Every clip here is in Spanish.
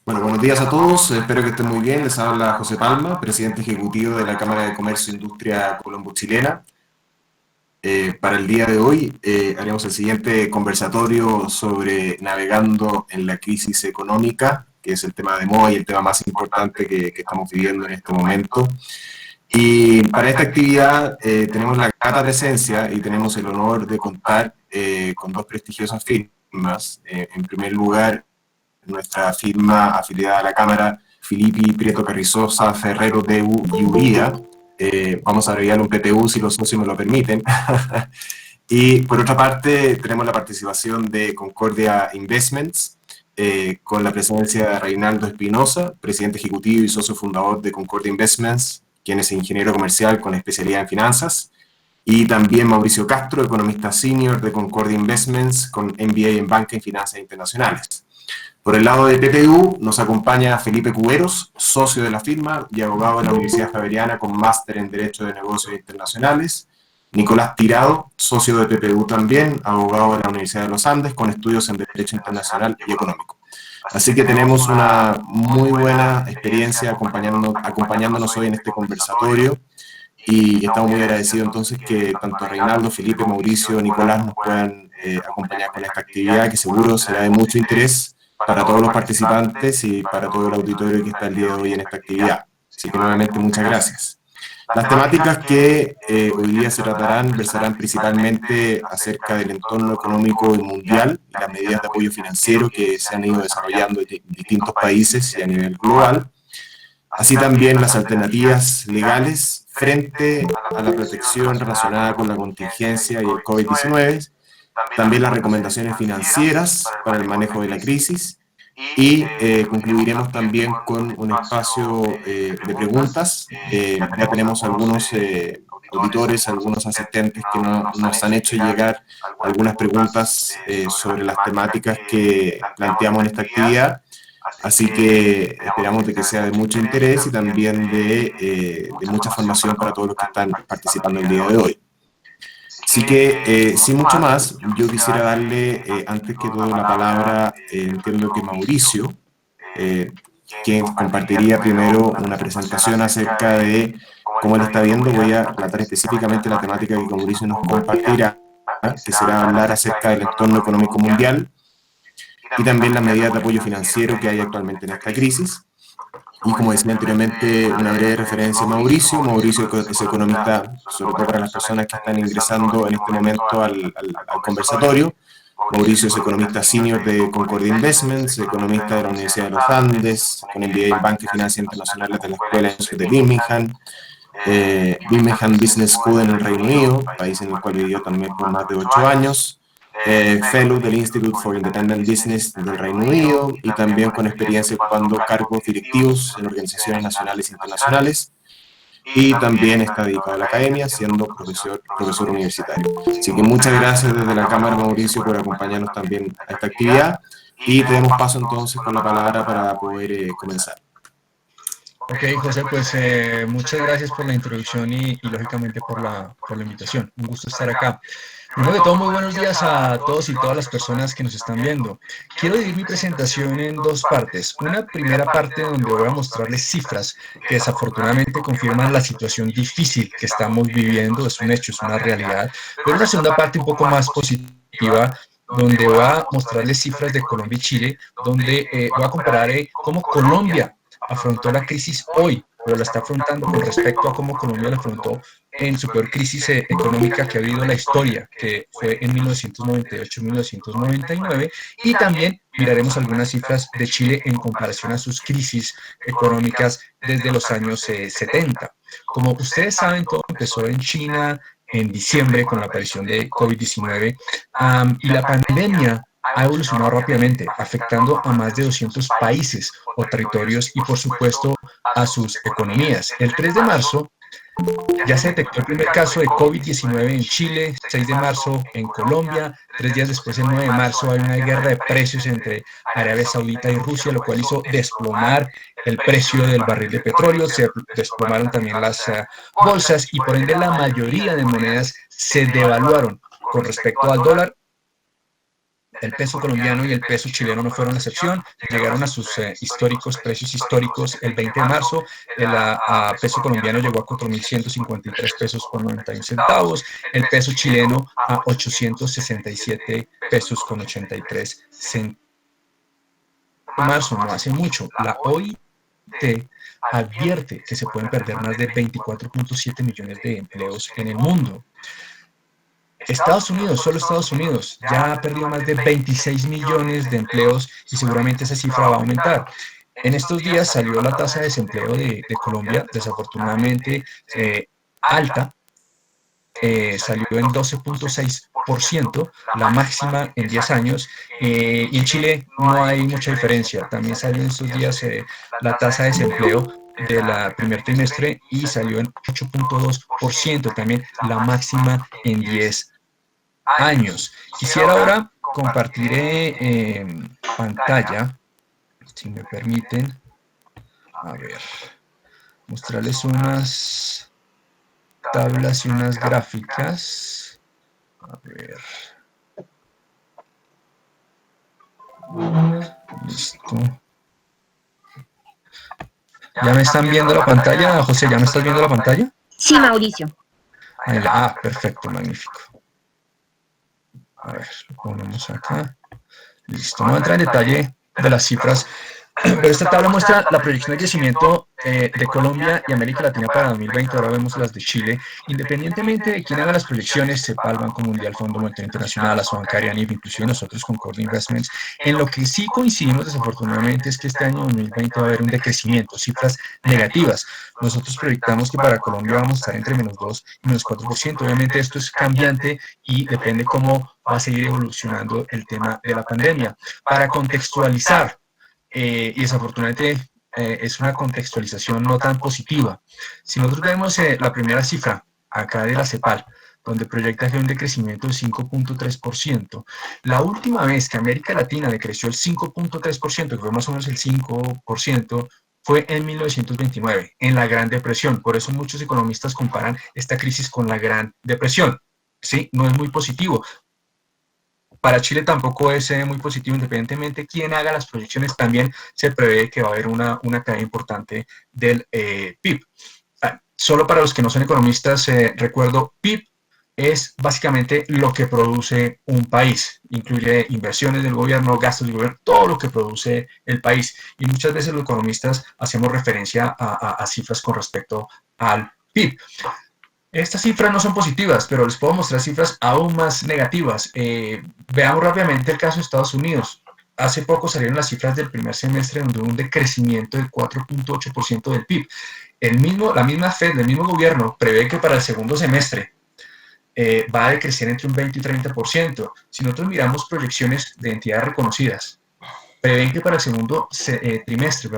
Bueno, buenos días a todos, espero que estén muy bien. Les habla José Palma, presidente ejecutivo de la Cámara de Comercio e Industria Colombo-Chilena. Para el día de hoy haremos el siguiente conversatorio sobre navegando en la crisis económica, que es el tema de moda y el tema más importante que estamos viviendo en este momento. Y para esta actividad tenemos la grata presencia y tenemos el honor de contar con dos prestigiosas firmas. En primer lugar, nuestra firma afiliada a la Cámara, Filippi Prieto Carrizosa Ferrero Deu y Uría. Vamos a agregar un PTU si los socios me lo permiten. Y por otra parte, tenemos la participación de Concordia Investments, con la presencia de Reinaldo Espinosa, presidente ejecutivo y socio fundador de Concordia Investments, quien es ingeniero comercial con especialidad en finanzas, y también Mauricio Castro, economista senior de Concordia Investments, con MBA en Banca y Finanzas Internacionales. Por el lado de PTU nos acompaña Felipe Cuberos, socio de la firma y abogado de la Universidad Javeriana con máster en Derecho de Negocios Internacionales. Nicolás Tirado, socio de PPU también, abogado de la Universidad de los Andes con estudios en Derecho Internacional y Económico. Así que tenemos una muy buena experiencia acompañándonos hoy en este conversatorio y estamos muy agradecidos entonces que tanto Reinaldo, Felipe, Mauricio, Nicolás nos puedan acompañar con esta actividad que seguro será de mucho interés para todos los participantes y para todo el auditorio que está el día de hoy en esta actividad. Así que nuevamente muchas gracias. Las temáticas que hoy día se tratarán versarán principalmente acerca del entorno económico mundial y las medidas de apoyo financiero que se han ido desarrollando en distintos países y a nivel global, así también las alternativas legales frente a la protección relacionada con la contingencia y el COVID-19, también las recomendaciones financieras para el manejo de la crisis y concluiremos también con un espacio de preguntas. Ya tenemos algunos auditores, algunos asistentes que nos han hecho llegar algunas preguntas sobre las temáticas que planteamos en esta actividad. Así que esperamos de que sea de mucho interés y también de mucha formación para todos los que están participando el día de hoy. Así que, sin mucho más, yo quisiera darle, antes que todo, la palabra, entiendo que Mauricio, quien compartiría primero una presentación acerca de cómo él está viendo. Voy a tratar específicamente la temática que Mauricio nos compartirá, que será hablar acerca del entorno económico mundial y también las medidas de apoyo financiero que hay actualmente en esta crisis. Y como decía anteriormente, una breve referencia a Mauricio. Mauricio es economista, sobre todo para las personas que están ingresando en este momento al conversatorio. Mauricio es economista senior de Concordia Investments, economista de la Universidad de los Andes, con MBA en Banca y Finanzas Internacionales de la Escuela de Birmingham, Birmingham Business School en el Reino Unido, país en el cual vivió también por más de 8 años, Fellow del Institute for Independent Business del Reino Unido y también con experiencia ocupando cargos directivos en organizaciones nacionales e internacionales, y también está dedicado a la academia siendo profesor universitario. Así que muchas gracias desde la Cámara, Mauricio, por acompañarnos también a esta actividad y tenemos paso entonces con la palabra para poder comenzar. Ok, José, pues muchas gracias por la introducción y lógicamente por la invitación. Un gusto estar acá. Primero de todo, muy buenos días a todos y todas las personas que nos están viendo. Quiero dividir mi presentación en dos partes. Una primera parte donde voy a mostrarles cifras que desafortunadamente confirman la situación difícil que estamos viviendo. Es un hecho, es una realidad. Pero una segunda parte un poco más positiva, donde voy a mostrarles cifras de Colombia y Chile, donde voy a comparar cómo Colombia afrontó la crisis hoy, pero la está afrontando con respecto a cómo Colombia la afrontó en su peor crisis económica que ha habido en la historia, que fue en 1998-1999, y también miraremos algunas cifras de Chile en comparación a sus crisis económicas desde los años 70. Como ustedes saben, todo empezó en China en diciembre con la aparición de COVID-19 y la pandemia ha evolucionado rápidamente, afectando a más de 200 países o territorios y, por supuesto, a sus economías. El 3 de marzo ya se detectó el primer caso de COVID-19 en Chile, 6 de marzo en Colombia, 3 días después, el 9 de marzo, hay una guerra de precios entre Arabia Saudita y Rusia, lo cual hizo desplomar el precio del barril de petróleo, se desplomaron también las bolsas y por ende la mayoría de monedas se devaluaron con respecto al dólar El peso colombiano y el peso chileno no fueron la excepción, llegaron a sus precios históricos el 20 de marzo, el peso colombiano llegó a 4.153 pesos con 91 centavos, el peso chileno a 867 pesos con 83 centavos. Marzo, no hace mucho, la OIT advierte que se pueden perder más de 24.7 millones de empleos en el mundo. Estados Unidos, solo Estados Unidos, ya ha perdido más de 26 millones de empleos y seguramente esa cifra va a aumentar. En estos días salió la tasa de desempleo de Colombia, desafortunadamente alta, salió en 12.6%, la máxima en 10 años, y en Chile no hay mucha diferencia. También salió en estos días la tasa de desempleo del primer trimestre y salió en 8.2%, también la máxima en 10 años. Quisiera ahora compartir pantalla, si me permiten, a ver, mostrarles unas tablas y unas gráficas. A ver. Listo. ¿Ya me están viendo la pantalla, José? ¿Ya me estás viendo la pantalla? Sí, Mauricio. Perfecto, magnífico. A ver, lo ponemos acá. Listo, no voy a entrar en detalle de las cifras, pero esta tabla muestra la proyección de crecimiento de Colombia y América Latina para 2020. Ahora vemos las de Chile. Independientemente de quién haga las proyecciones, CEPAL, Banco Mundial, Fondo Monetario Internacional, Asobancaria, ANIF, inclusive nosotros con Concordia Investments, en lo que sí coincidimos desafortunadamente es que este año 2020 va a haber un decrecimiento, cifras negativas. Nosotros proyectamos que para Colombia vamos a estar entre -2 y -4%. Obviamente esto es cambiante y depende cómo va a seguir evolucionando el tema de la pandemia. Para contextualizar, y desafortunadamente es una contextualización no tan positiva. Si nosotros vemos la primera cifra acá de la CEPAL, donde proyecta que hay un decrecimiento del 5.3%, la última vez que América Latina decreció el 5.3%, que fue más o menos el 5%, fue en 1929, en la Gran Depresión. Por eso muchos economistas comparan esta crisis con la Gran Depresión. ¿Sí? No es muy positivo. Para Chile tampoco es muy positivo, independientemente de quién haga las proyecciones, también se prevé que va a haber una caída importante del PIB. Solo para los que no son economistas, recuerdo, PIB es básicamente lo que produce un país. Incluye inversiones del gobierno, gastos del gobierno, todo lo que produce el país. Y muchas veces los economistas hacemos referencia a cifras con respecto al PIB. Estas cifras no son positivas, pero les puedo mostrar cifras aún más negativas. Veamos rápidamente el caso de Estados Unidos. Hace poco salieron las cifras del primer semestre donde hubo un decrecimiento del 4.8% del PIB. La misma Fed, el mismo gobierno, prevé que para el segundo semestre va a decrecer entre un 20 y 30%. Si nosotros miramos proyecciones de entidades reconocidas, prevén que para el segundo trimestre,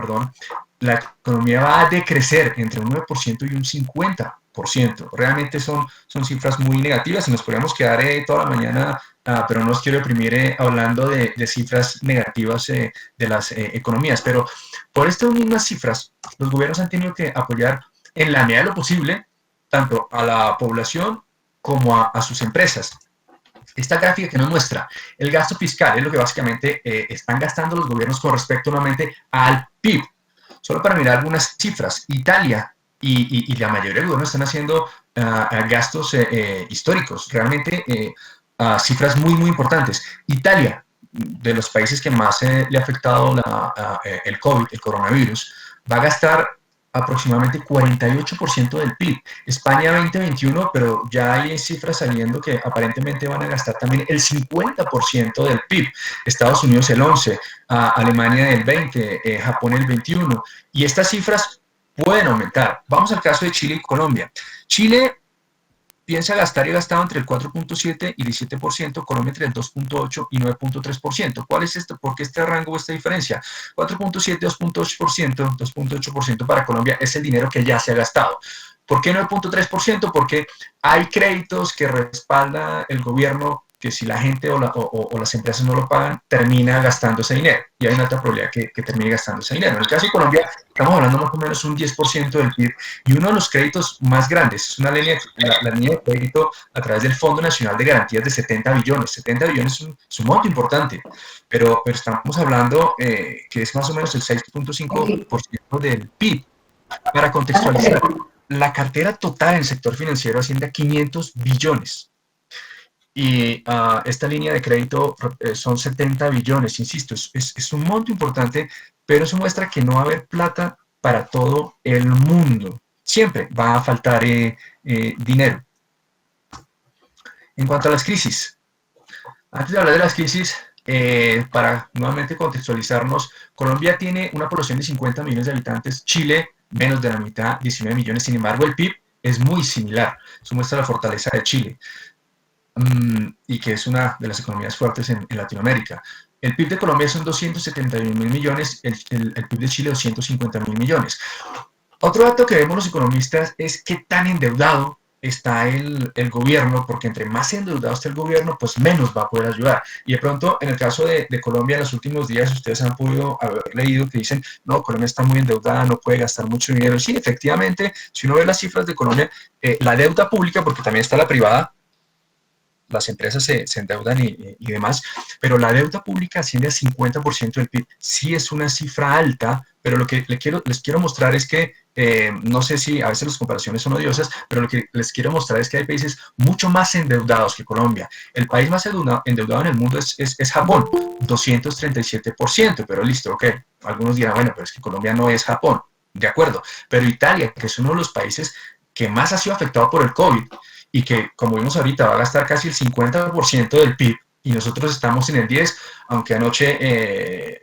la economía va a decrecer entre un 9% y un 50%. Realmente son cifras muy negativas y nos podríamos quedar toda la mañana, pero no los quiero deprimir hablando de cifras negativas de las economías. Pero por estas mismas cifras, los gobiernos han tenido que apoyar en la medida de lo posible tanto a la población como a sus empresas. Esta gráfica que nos muestra el gasto fiscal es lo que básicamente están gastando los gobiernos con respecto nuevamente al PIB. Solo para mirar algunas cifras, Italia y la mayoría de gobiernos están haciendo gastos históricos, realmente cifras muy, muy importantes. Italia, de los países que más le ha afectado el COVID, el coronavirus, va a gastar aproximadamente 48% del PIB. España 20-21, pero ya hay cifras saliendo que aparentemente van a gastar también el 50% del PIB. Estados Unidos el 11%, Alemania el 20%, Japón el 21%. Y estas cifras pueden aumentar. Vamos al caso de Chile y Colombia. Chile piensa gastar y ha gastado entre el 4.7 y el 17%, Colombia entre el 2.8 y 9.3%. ¿Cuál es esto? ¿Por qué este rango o esta diferencia? 4.7, 2.8%, 2.8% para Colombia es el dinero que ya se ha gastado. ¿Por qué 9.3%? Porque hay créditos que respalda el gobierno que si la gente o las empresas no lo pagan, termina gastando ese dinero. Y hay una alta probabilidad que termine gastando ese dinero. En el caso de Colombia, estamos hablando más o menos un 10% del PIB y uno de los créditos más grandes es una línea, la línea de crédito a través del Fondo Nacional de Garantías de 70 billones. 70 billones es un monto importante, pero estamos hablando que es más o menos el 6.5% del PIB. Para contextualizar, la cartera total en el sector financiero asciende a 500 billones. Y esta línea de crédito son 70 billones, insisto, es un monto importante, pero eso muestra que no va a haber plata para todo el mundo. Siempre va a faltar dinero. En cuanto a las crisis, antes de hablar de las crisis, para nuevamente contextualizarnos, Colombia tiene una población de 50 millones de habitantes, Chile menos de la mitad, 19 millones, sin embargo el PIB es muy similar, eso muestra la fortaleza de Chile. Y que es una de las economías fuertes en Latinoamérica. El PIB de Colombia son 271 mil millones, el PIB de Chile 250 mil millones. Otro dato que vemos los economistas es qué tan endeudado está el gobierno, porque entre más endeudado está el gobierno, pues menos va a poder ayudar. Y de pronto, en el caso de Colombia, en los últimos días, ustedes han podido haber leído que dicen, no, Colombia está muy endeudada, no puede gastar mucho dinero. Sí, efectivamente, si uno ve las cifras de Colombia, la deuda pública, porque también está la privada, las empresas se endeudan y demás, pero la deuda pública asciende al 50% del PIB. Sí es una cifra alta, pero lo que les quiero mostrar es que, no sé si a veces las comparaciones son odiosas, pero lo que les quiero mostrar es que hay países mucho más endeudados que Colombia. El país más endeudado en el mundo es Japón, 237%, pero listo, ok. Algunos dirán, bueno, pero es que Colombia no es Japón, de acuerdo, pero Italia, que es uno de los países que más ha sido afectado por el COVID, y que, como vimos ahorita, va a gastar casi el 50% del PIB, y nosotros estamos en el 10%, aunque anoche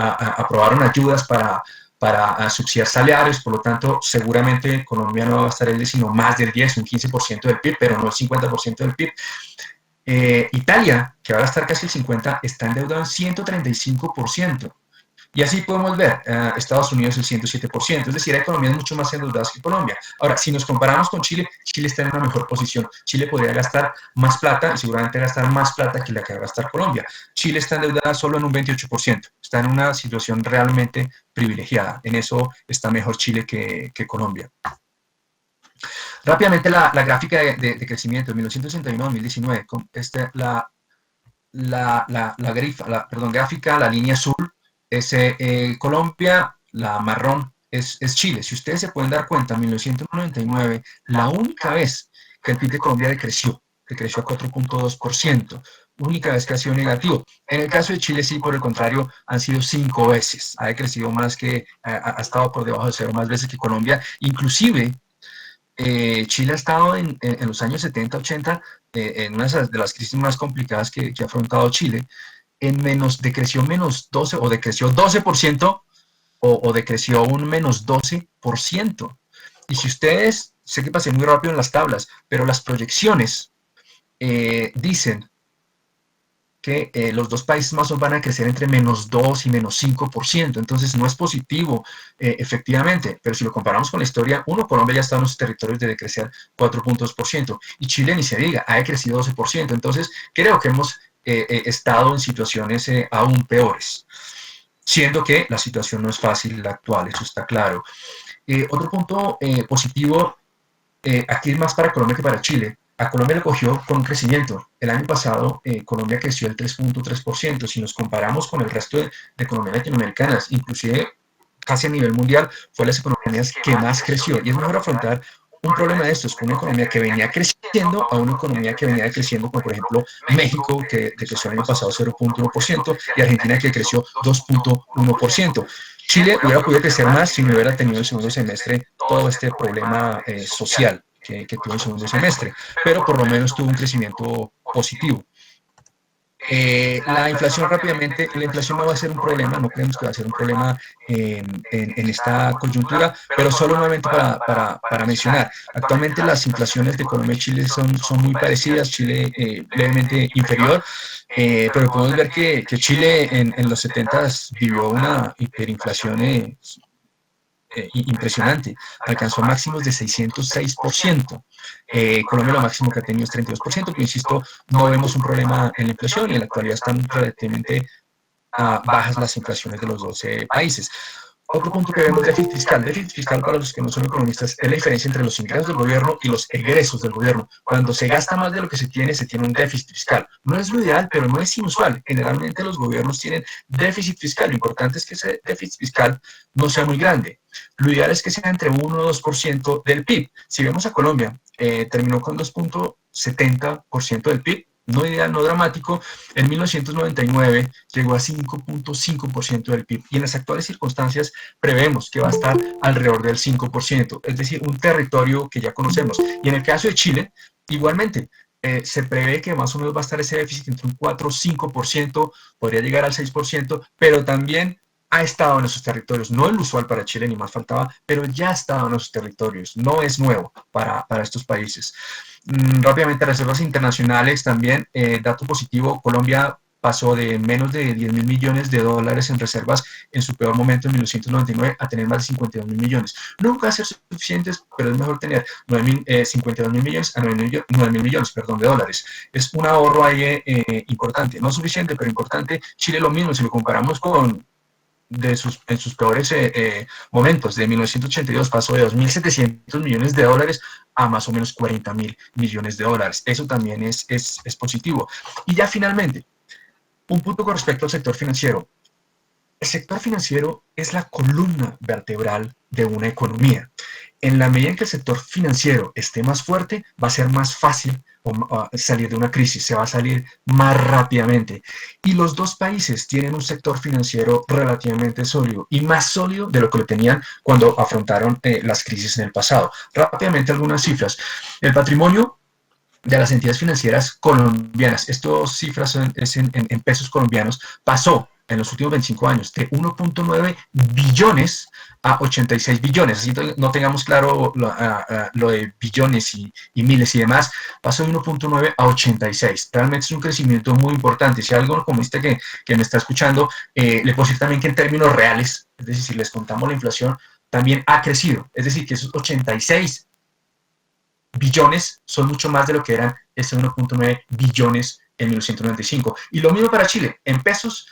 aprobaron ayudas para subsidiar salarios, por lo tanto, seguramente Colombia no va a gastar el 10, sino más del 10, un 15% del PIB, pero no el 50% del PIB. Italia, que va a gastar casi el 50%, está endeudado en 135%. Y así podemos ver, Estados Unidos el 107%, es decir, hay economías mucho más endeudadas que Colombia. Ahora, si nos comparamos con Chile, Chile está en una mejor posición. Chile podría gastar más plata y seguramente gastar más plata que la que va a gastar Colombia. Chile está endeudada solo en un 28%, está en una situación realmente privilegiada. En eso está mejor Chile que Colombia. Rápidamente la gráfica de crecimiento de 1961 a 2019, gráfica, la línea azul, es Colombia, la marrón es Chile. Si ustedes se pueden dar cuenta, en 1999, la única vez que el PIB de Colombia decreció a 4.2%, única vez que ha sido negativo. En el caso de Chile, sí, por el contrario, han sido 5 veces. Ha decrecido más que, ha estado por debajo de 0 más veces que Colombia. Inclusive, Chile ha estado en los años 70, 80, en una de las crisis más complicadas que ha afrontado Chile, decreció menos 12 o decreció 12% o decreció un menos 12%. Y si ustedes, sé que pasé muy rápido en las tablas, pero las proyecciones dicen que los dos países más van a crecer entre menos 2 y menos 5%, entonces no es positivo, efectivamente, pero si lo comparamos con la historia, Colombia ya está en los territorios de decrecer 4%, y Chile ni se diga, ha decrecido 12%, entonces creo que hemos estado en situaciones aún peores, siendo que la situación no es fácil, la actual, eso está claro. Otro punto positivo, aquí es más para Colombia que para Chile. A Colombia le cogió con un crecimiento. El año pasado Colombia creció el 3.3%. Si nos comparamos con el resto de economías latinoamericanas, inclusive casi a nivel mundial, fue las economías que más creció. Y es mejor afrontar un problema de estos, con una economía que venía creciendo a una economía que venía creciendo, como por ejemplo México, que creció el año pasado 0.1%, y Argentina, que creció 2.1%. Chile hubiera podido crecer más si no hubiera tenido el segundo semestre todo este problema social que tuvo el segundo semestre, pero por lo menos tuvo un crecimiento positivo. La inflación rápidamente, la inflación no va a ser un problema, no creemos que va a ser un problema en esta coyuntura, pero solo nuevamente para mencionar, actualmente las inflaciones de Colombia y Chile son muy parecidas, Chile levemente inferior, pero podemos ver que Chile en los 70s vivió una hiperinflación impresionante, alcanzó máximos de 606%. Colombia lo máximo que ha tenido es 32%, pero insisto, no vemos un problema en la inflación y en la actualidad están relativamente bajas las inflaciones de los 12 países. Otro punto que vemos, déficit fiscal. Déficit fiscal, para los que no son economistas, es la diferencia entre los ingresos del gobierno y los egresos del gobierno. Cuando se gasta más de lo que se tiene un déficit fiscal. No es lo ideal, pero no es inusual. Generalmente los gobiernos tienen déficit fiscal. Lo importante es que ese déficit fiscal no sea muy grande. Lo ideal es que sea entre 1 o 2% del PIB. Si vemos a Colombia, terminó con 2,70% del PIB. No ideal, no dramático. En 1999 llegó a 5,5% del PIB y en las actuales circunstancias prevemos que va a estar alrededor del 5%, es decir, un territorio que ya conocemos. Y en el caso de Chile, igualmente, se prevé que más o menos va a estar ese déficit entre un 4 o 5%, podría llegar al 6%, pero también ha estado en esos territorios, no el usual para Chile, ni más faltaba, pero ya ha estado en esos territorios, no es nuevo para estos países. Rápidamente, reservas internacionales también, dato positivo, Colombia pasó de menos de 10.000 millones de dólares en reservas en su peor momento en 1999 a tener más de 52.000 millones. Nunca va a ser suficientes, pero es mejor tener 52.000 millones a 9.000 millones de dólares. Es un ahorro ahí importante, no suficiente, pero importante. Chile lo mismo, si lo comparamos con en sus peores momentos, de 1982 pasó de 2.700 millones de dólares a más o menos 40.000 millones de dólares. Eso también es positivo. Y ya finalmente, un punto con respecto al sector financiero. El sector financiero es la columna vertebral de una economía. En la medida en que el sector financiero esté más fuerte, va a ser más fácil salir de una crisis, se va a salir más rápidamente. Y los dos países tienen un sector financiero relativamente sólido y más sólido de lo que lo tenían cuando afrontaron las crisis en el pasado. Rápidamente algunas cifras. El patrimonio de las entidades financieras colombianas, estas cifras es en pesos colombianos, pasó en los últimos 25 años de 1,9 billones a 86 billones. Así no tengamos claro lo de billones y miles y demás, pasó de 1,9 a 86. Realmente es un crecimiento muy importante. Si algo como este que me está escuchando, le puedo decir también que en términos reales, es decir, si les contamos la inflación, también ha crecido. Es decir, que esos 86 billones son mucho más de lo que eran ese 1,9 billones en 1995. Y lo mismo para Chile. En pesos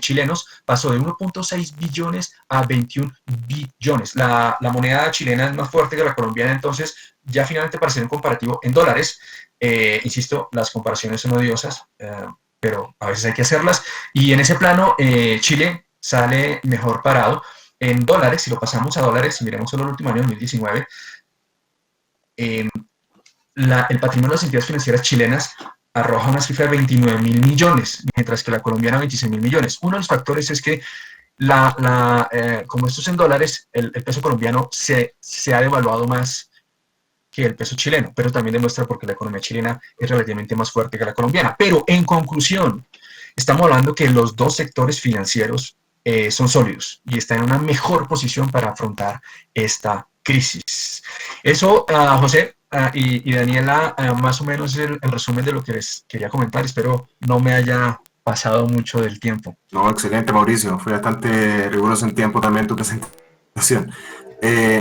chilenos pasó de 1,6 billones a 21 billones. La moneda chilena es más fuerte que la colombiana, entonces ya finalmente para hacer un comparativo en dólares, insisto, las comparaciones son odiosas, pero a veces hay que hacerlas. Y en ese plano, Chile sale mejor parado. En dólares, si lo pasamos a dólares, si miremos solo el último año, 2019, el patrimonio de las entidades financieras chilenas arroja una cifra de 29.000 millones, mientras que la colombiana 26.000 millones. Uno de los factores es que como esto es en dólares, el peso colombiano se ha devaluado más que el peso chileno, pero también demuestra porque la economía chilena es relativamente más fuerte que la colombiana. Pero en conclusión, estamos hablando que los dos sectores financieros son sólidos y están en una mejor posición para afrontar esta crisis. Eso, José y Daniela, más o menos el resumen de lo que les quería comentar. Espero no me haya pasado mucho del tiempo. No, excelente, Mauricio. Fue bastante riguroso en tiempo también tu presentación.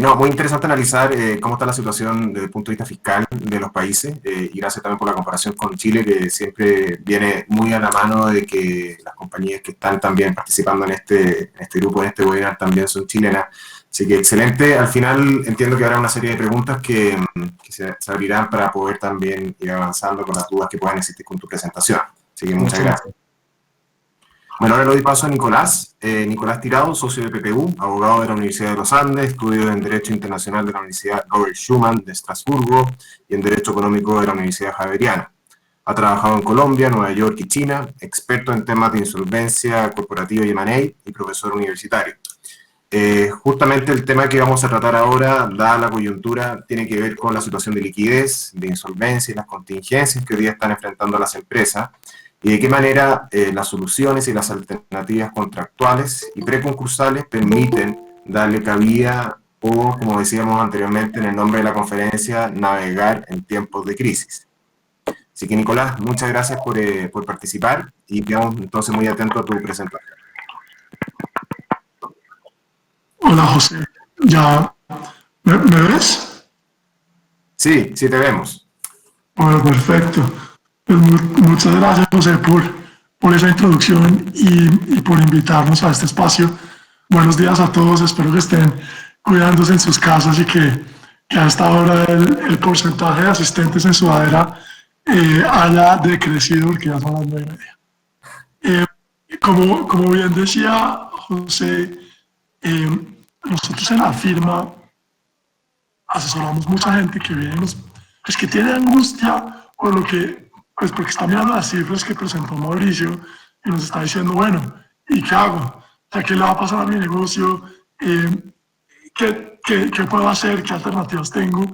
No, muy interesante analizar cómo está la situación desde el punto de vista fiscal de los países y gracias también por la comparación con Chile, que siempre viene muy a la mano de que las compañías que están también participando en este grupo, en este webinar, también son chilenas. Así que excelente. Al final entiendo que habrá una serie de preguntas que se abrirán para poder también ir avanzando con las dudas que puedan existir con tu presentación. Así que muchas gracias. Bueno, ahora le doy paso a Nicolás. Nicolás Tirado, socio de PPU, abogado de la Universidad de los Andes, estudio en Derecho Internacional de la Universidad Robert Schuman de Estrasburgo y en Derecho Económico de la Universidad Javeriana. Ha trabajado en Colombia, Nueva York y China, experto en temas de insolvencia corporativa y M&A y profesor universitario. Justamente el tema que vamos a tratar ahora, dada la coyuntura, tiene que ver con la situación de liquidez, de insolvencia y las contingencias que hoy día están enfrentando las empresas y de qué manera las soluciones y las alternativas contractuales y preconcursales permiten darle cabida o, como decíamos anteriormente en el nombre de la conferencia, navegar en tiempos de crisis. Así que, Nicolás, muchas gracias por participar y quedamos entonces muy atentos a tu presentación. Hola José, ¿ya me ves? Sí, sí te vemos. Bueno, perfecto. Pues muchas gracias José por esa introducción y por invitarnos a este espacio. Buenos días a todos, espero que estén cuidándose en sus casas y que a esta hora el porcentaje de asistentes en Sudadera haya decrecido porque ya son las 9:30. Eh, como bien decía José, nosotros en la firma asesoramos mucha gente que viene, pues que tiene angustia por lo que, pues porque está mirando las cifras que presentó Mauricio y nos está diciendo, bueno, ¿y qué hago? O sea, ¿qué le va a pasar a mi negocio? ¿Qué puedo hacer? ¿Qué alternativas tengo?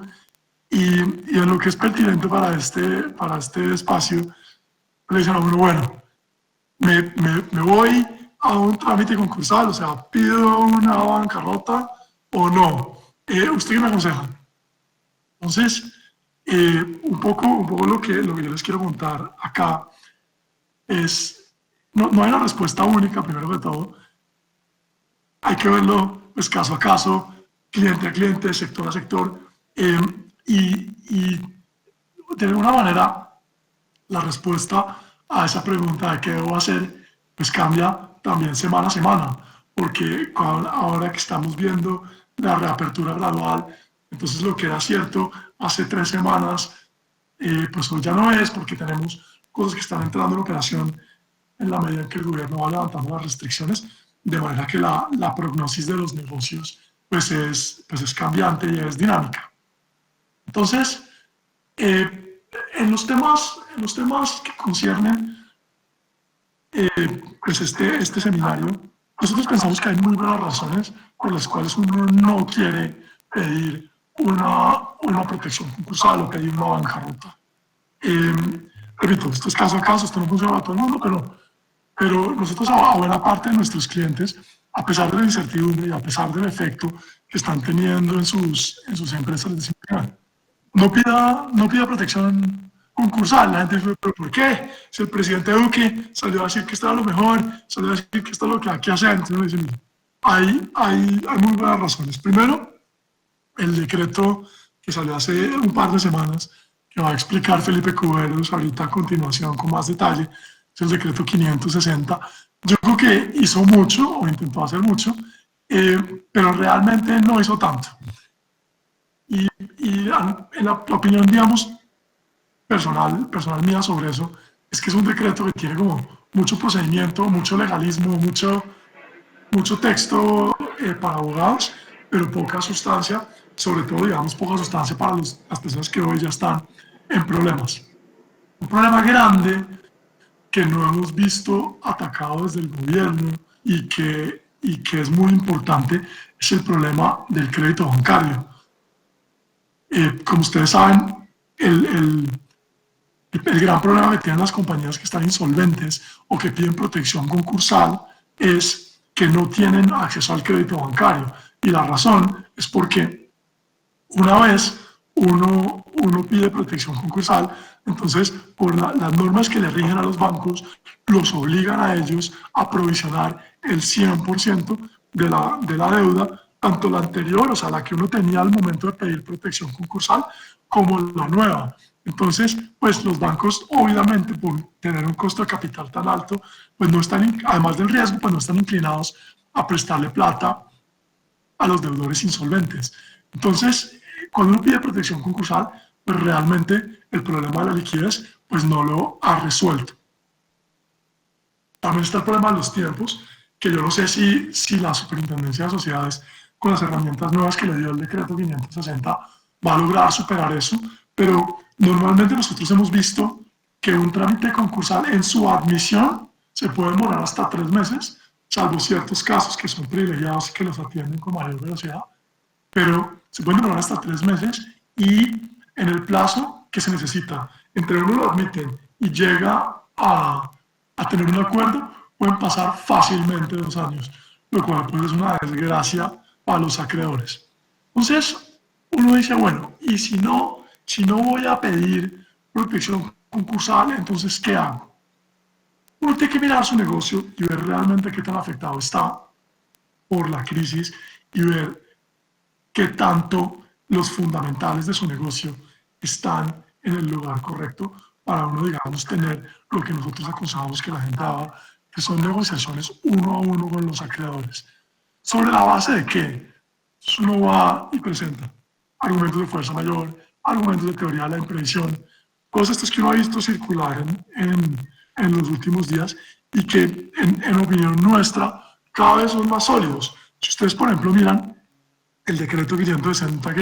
Y en lo que es pertinente para este espacio, le dicen a uno, bueno, me voy a un trámite concursal, o sea, pido una bancarrota o no. ¿Usted qué me aconseja? Entonces, un poco lo que yo les quiero contar acá es, no hay una respuesta única, primero de todo, hay que verlo pues, caso a caso, cliente a cliente, sector a sector, eh, y de alguna manera la respuesta a esa pregunta de qué debo hacer, pues cambia también semana a semana, porque ahora que estamos viendo la reapertura gradual, entonces lo que era cierto hace 3 semanas, pues hoy ya no es, porque tenemos cosas que están entrando en operación en la medida en que el gobierno va levantando las restricciones, de manera que la prognosis de los negocios pues es cambiante y es dinámica. Entonces, en los temas que conciernen pues este seminario, nosotros pensamos que hay muy buenas razones por las cuales uno no quiere pedir una protección concursal o pedir una bancarrota. Eh, Repito, esto es caso a caso, esto no funciona para todo el mundo, pero nosotros a buena parte de nuestros clientes, a pesar de la incertidumbre y a pesar del efecto que están teniendo en sus empresas, les decimos, no pida protección concursal. La gente dice, ¿pero por qué? Si el presidente Duque salió a decir que esto era lo mejor, salió a decir que esto es lo que hay que hacer. Entonces, dicen, hay muy buenas razones. Primero, el decreto que salió hace un par de semanas, que va a explicar Felipe Cuberos ahorita a continuación con más detalle, es el decreto 560. Yo creo que hizo mucho o intentó hacer mucho, pero realmente no hizo tanto. Y en la opinión, digamos, personal mía sobre eso, es que es un decreto que tiene como mucho procedimiento, mucho legalismo, mucho texto para abogados, pero poca sustancia, sobre todo, digamos, poca sustancia para las personas que hoy ya están en problemas. Un problema grande que no hemos visto atacado desde el gobierno y que es muy importante es el problema del crédito bancario. Como ustedes saben, el gran problema que tienen las compañías que están insolventes o que piden protección concursal es que no tienen acceso al crédito bancario. Y la razón es porque una vez uno pide protección concursal, entonces por las normas que le rigen a los bancos, los obligan a ellos a provisionar el 100% de la deuda, tanto la anterior, o sea, la que uno tenía al momento de pedir protección concursal, como la nueva. Entonces, pues los bancos, obviamente, por tener un costo de capital tan alto, pues no están, además del riesgo, pues no están inclinados a prestarle plata a los deudores insolventes. Entonces, cuando uno pide protección concursal, pues realmente el problema de la liquidez, pues no lo ha resuelto. También está el problema de los tiempos, que yo no sé si la Superintendencia de Sociedades, con las herramientas nuevas que le dio el decreto 560, va a lograr superar eso, pero normalmente nosotros hemos visto que un trámite concursal en su admisión se puede demorar hasta 3 meses, salvo ciertos casos que son privilegiados y que los atienden con mayor velocidad, pero se pueden demorar hasta 3 meses y en el plazo que se necesita entre uno lo admiten y llega a tener un acuerdo, pueden pasar fácilmente 2 años, lo cual pues, es una desgracia para los acreedores. Entonces, uno dice, bueno, y si no voy a pedir protección concursal, entonces, ¿qué hago? Uno tiene que mirar su negocio y ver realmente qué tan afectado está por la crisis y ver qué tanto los fundamentales de su negocio están en el lugar correcto para uno, digamos, tener lo que nosotros aconsejamos que la gente haga, que son negociaciones uno a uno con los acreedores. ¿Sobre la base de qué? Uno va y presenta argumentos de fuerza mayor, argumentos de teoría de la imprevisión, cosas estas que uno ha visto circular en los últimos días y que, en opinión nuestra, cada vez son más sólidos. Si ustedes, por ejemplo, miran el decreto 560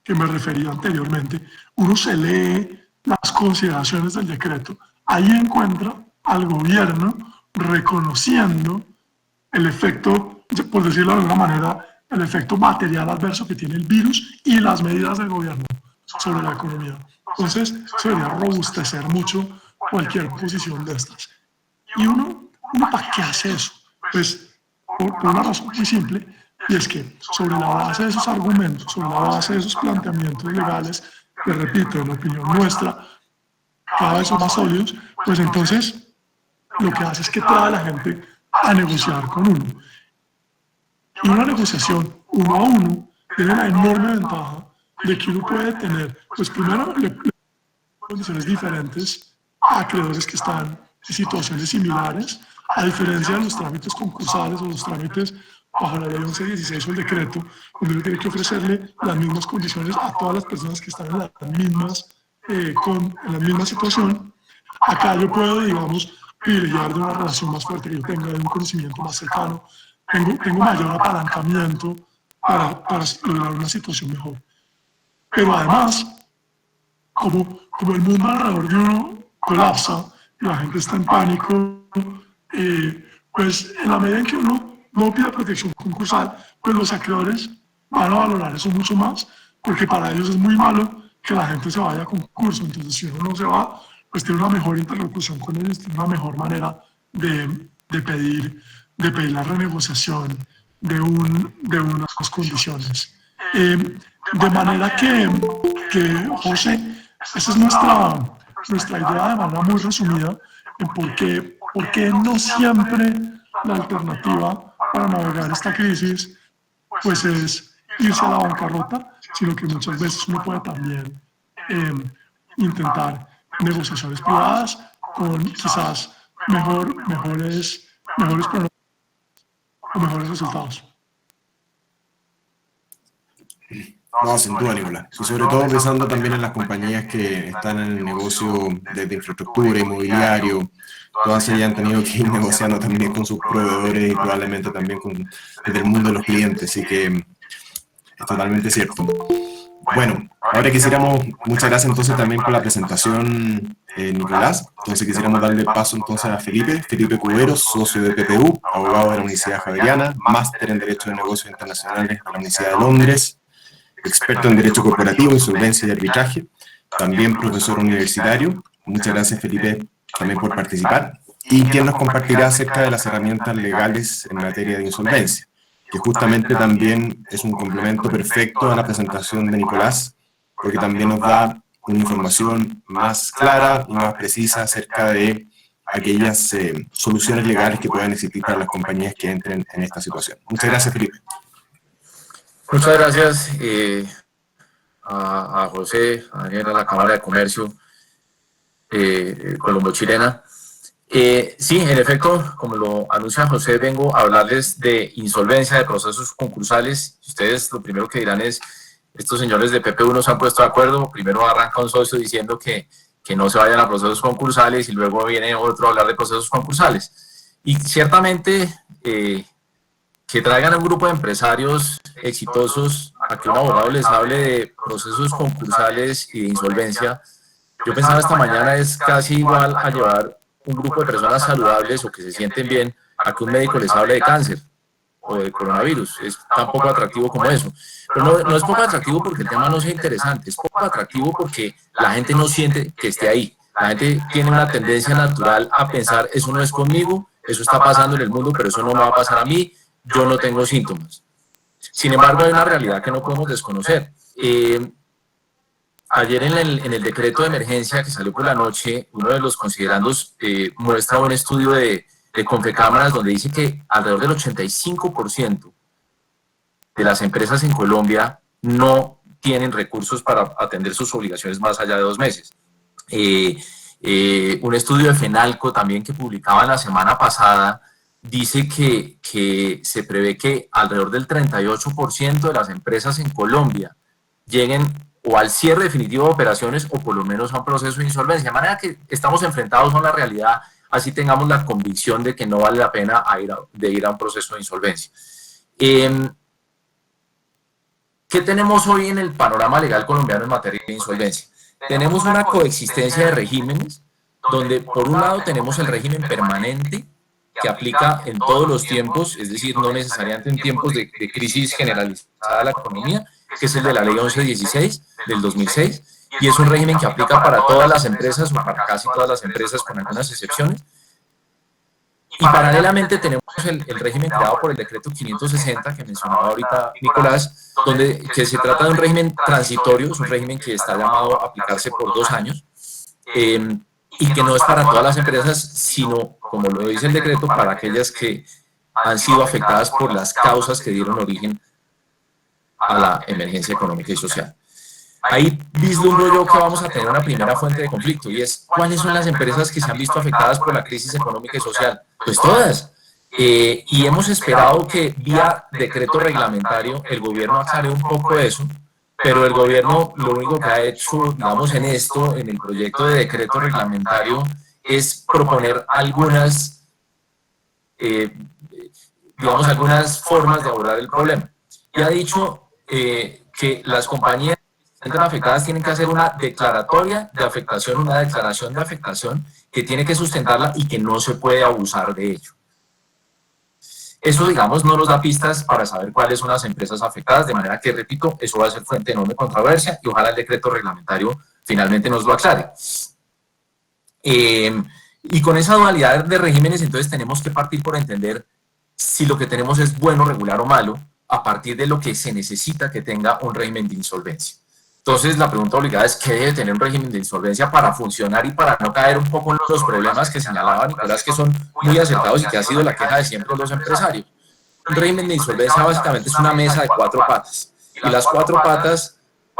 que me refería anteriormente, uno se lee las consideraciones del decreto, ahí encuentra al gobierno reconociendo el efecto, por decirlo de alguna manera, el efecto material adverso que tiene el virus y las medidas del gobierno sobre la economía. Entonces, se debería robustecer mucho cualquier posición de estas. ¿Y uno para qué hace eso? Pues por una razón muy simple, y es que sobre la base de esos argumentos, sobre la base de esos planteamientos legales, que repito, en opinión nuestra, cada vez son más sólidos, pues entonces lo que hace es que trae a la gente a negociar con uno. Y una negociación uno a uno tiene la enorme ventaja de que uno puede tener, pues primero, condiciones diferentes a acreedores que están en situaciones similares, a diferencia de los trámites concursales o los trámites bajo la ley 1116 o el decreto, donde uno tiene que ofrecerle las mismas condiciones a todas las personas que están en la misma situación. Acá yo puedo, digamos, privilegiar de una relación más fuerte que yo tenga, de un conocimiento más cercano, tengo mayor apalancamiento para lograr una situación mejor. Pero además, como el mundo alrededor de uno colapsa y la gente está en pánico, pues en la medida en que uno no pida protección concursal, pues los acreedores van a valorar eso mucho más, porque para ellos es muy malo que la gente se vaya a concurso. Entonces, si uno no se va, pues tiene una mejor interlocución con ellos, tiene una mejor manera de pedir la renegociación de unas condiciones. De manera que José, esa es nuestra idea de manera muy resumida en por qué no siempre la alternativa para navegar esta crisis pues es irse a la bancarrota, sino que muchas veces uno puede también intentar negociaciones privadas con quizás mejores resultados. No, sin duda, Nicolás. Y sobre todo pensando también en las compañías que están en el negocio de infraestructura, inmobiliario, todas ellas han tenido que ir negociando también con sus proveedores y probablemente también desde el mundo de los clientes, así que es totalmente cierto. Bueno, ahora muchas gracias entonces también por la presentación, Nicolás. Entonces quisiéramos darle paso entonces a Felipe Cuberos, socio de PPU, abogado de la Universidad Javeriana, máster en Derecho de Negocios Internacionales de la Universidad de Londres, experto en Derecho Corporativo, Insolvencia y Arbitraje, también profesor universitario. Muchas gracias, Felipe, también por participar. Y quien nos compartirá acerca de las herramientas legales en materia de insolvencia, que justamente también es un complemento perfecto a la presentación de Nicolás, porque también nos da una información más clara y más precisa acerca de aquellas soluciones legales que puedan existir para las compañías que entren en esta situación. Muchas gracias, Felipe. Muchas gracias a José, a Daniel, a la Cámara de Comercio colombo-chilena. Sí, en efecto, como lo anuncia José, vengo a hablarles de insolvencia, de procesos concursales. Ustedes lo primero que dirán es, estos señores de PPU no se han puesto de acuerdo. Primero arranca un socio diciendo que no se vayan a procesos concursales y luego viene otro a hablar de procesos concursales. Y ciertamente que traigan a un grupo de empresarios exitosos a que un abogado les hable de procesos concursales y de insolvencia, yo pensaba esta mañana es casi igual a llevar un grupo de personas saludables o que se sienten bien a que un médico les hable de cáncer o de coronavirus. Es tan poco atractivo como eso. Pero no es poco atractivo porque el tema no sea interesante, es poco atractivo porque la gente no siente que esté ahí. La gente tiene una tendencia natural a pensar, eso no es conmigo, eso está pasando en el mundo, pero eso no me va a pasar a mí, yo no tengo síntomas. Sin embargo, hay una realidad que no podemos desconocer. Ayer en el decreto de emergencia que salió por la noche, uno de los considerandos muestra un estudio de Confecámaras donde dice que alrededor del 85% las empresas en Colombia no tienen recursos para atender sus obligaciones más allá de 2 meses. Un estudio de FENALCO también que publicaban la semana pasada dice que se prevé que alrededor del 38% de las empresas en Colombia lleguen o al cierre definitivo de operaciones o por lo menos a un proceso de insolvencia. De manera que estamos enfrentados a una realidad, así tengamos la convicción de que no vale la pena ir a un proceso de insolvencia. ¿Qué tenemos hoy en el panorama legal colombiano en materia de insolvencia? Tenemos una coexistencia de regímenes, donde por un lado tenemos el régimen permanente, que aplica en todos los tiempos, es decir, no necesariamente en tiempos de crisis generalizada de la economía, que es el de la Ley 1116 del 2006, y es un régimen que aplica para todas las empresas o para casi todas las empresas con algunas excepciones. Y paralelamente tenemos el régimen creado por el decreto 560 que mencionaba ahorita Nicolás, que se trata de un régimen transitorio, es un régimen que está llamado a aplicarse por 2 años, y que no es para todas las empresas, sino, como lo dice el decreto, para aquellas que han sido afectadas por las causas que dieron origen a la emergencia económica y social. Ahí vislumbro yo que vamos a tener una primera fuente de conflicto, y es ¿cuáles son las empresas que se han visto afectadas por la crisis económica y social? Pues todas. Y hemos esperado que vía decreto reglamentario el gobierno aclare un poco eso, pero el gobierno lo único que ha hecho, digamos, en el proyecto de decreto reglamentario, es proponer algunas formas de abordar el problema. Y ha dicho que las compañías que están afectadas tienen que hacer una declaratoria de afectación, una declaración de afectación que tiene que sustentarla y que no se puede abusar de ello. Eso, digamos, no nos da pistas para saber cuáles son las empresas afectadas, de manera que, repito, eso va a ser fuente de enorme controversia y ojalá el decreto reglamentario finalmente nos lo aclare. Y con esa dualidad de regímenes, entonces tenemos que partir por entender si lo que tenemos es bueno, regular o malo, a partir de lo que se necesita que tenga un régimen de insolvencia. Entonces, la pregunta obligada es ¿qué debe tener un régimen de insolvencia para funcionar y para no caer un poco en los problemas que señalaba Nicolás, que son muy acertados y que ha sido la queja de siempre los empresarios? Un régimen de insolvencia básicamente es una mesa de 4 patas, y las 4 patas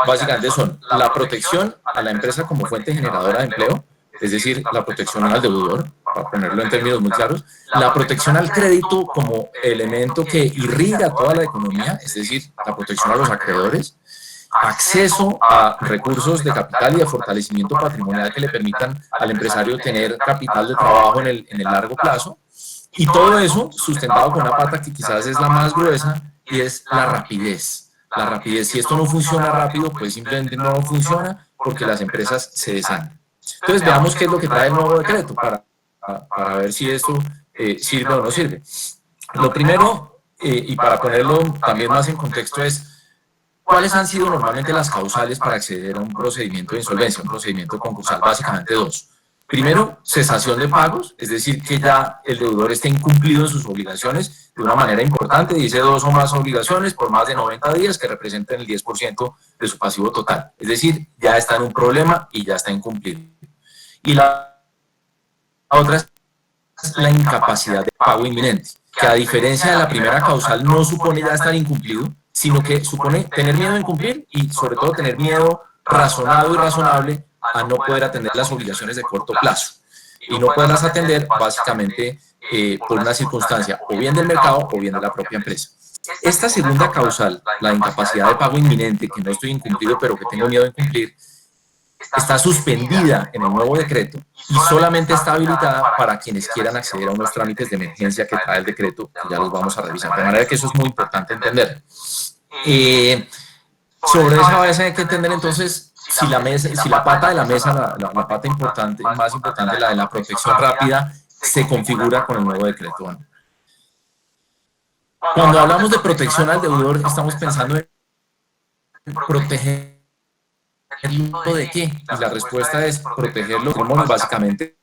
básicamente son la protección a la empresa como fuente generadora de empleo, es decir, la protección al deudor, para ponerlo en términos muy claros, la protección al crédito como elemento que irriga toda la economía, es decir, la protección a los acreedores, acceso a recursos de capital y de fortalecimiento patrimonial que le permitan al empresario tener capital de trabajo en el largo plazo, y todo eso sustentado con una pata que quizás es la más gruesa, y es la rapidez. La rapidez, si esto no funciona rápido, pues simplemente no funciona porque las empresas se desaniman. Entonces veamos qué es lo que trae el nuevo decreto para ver si esto sirve o no sirve. Lo primero, y para ponerlo también más en contexto, es ¿cuáles han sido normalmente las causales para acceder a un procedimiento de insolvencia, un procedimiento concursal? Básicamente 2. Primero, cesación de pagos, es decir, que ya el deudor esté incumplido en sus obligaciones de una manera importante, dice 2 o más obligaciones por más de 90 días que representen el 10% de su pasivo total. Es decir, ya está en un problema y ya está incumplido. Y la otra es la incapacidad de pago inminente, que a diferencia de la primera causal no supone ya estar incumplido, sino que supone tener miedo a incumplir y sobre todo tener miedo razonado y razonable a no poder atender las obligaciones de corto plazo y no poderlas atender básicamente por una circunstancia o bien del mercado o bien de la propia empresa. Esta segunda causal, la incapacidad de pago inminente, que no estoy incumplido pero que tengo miedo de incumplir, está suspendida en el nuevo decreto y solamente está habilitada para quienes quieran acceder a unos trámites de emergencia que trae el decreto, que ya los vamos a revisar. De manera que eso es muy importante entender. Sobre esa base hay que entender entonces si la pata de la mesa, la pata importante, más importante, la de la protección rápida, se configura con el nuevo decreto. Bueno, cuando hablamos de protección al deudor, estamos pensando en proteger ¿de qué? Y la respuesta es protegerlo básicamente,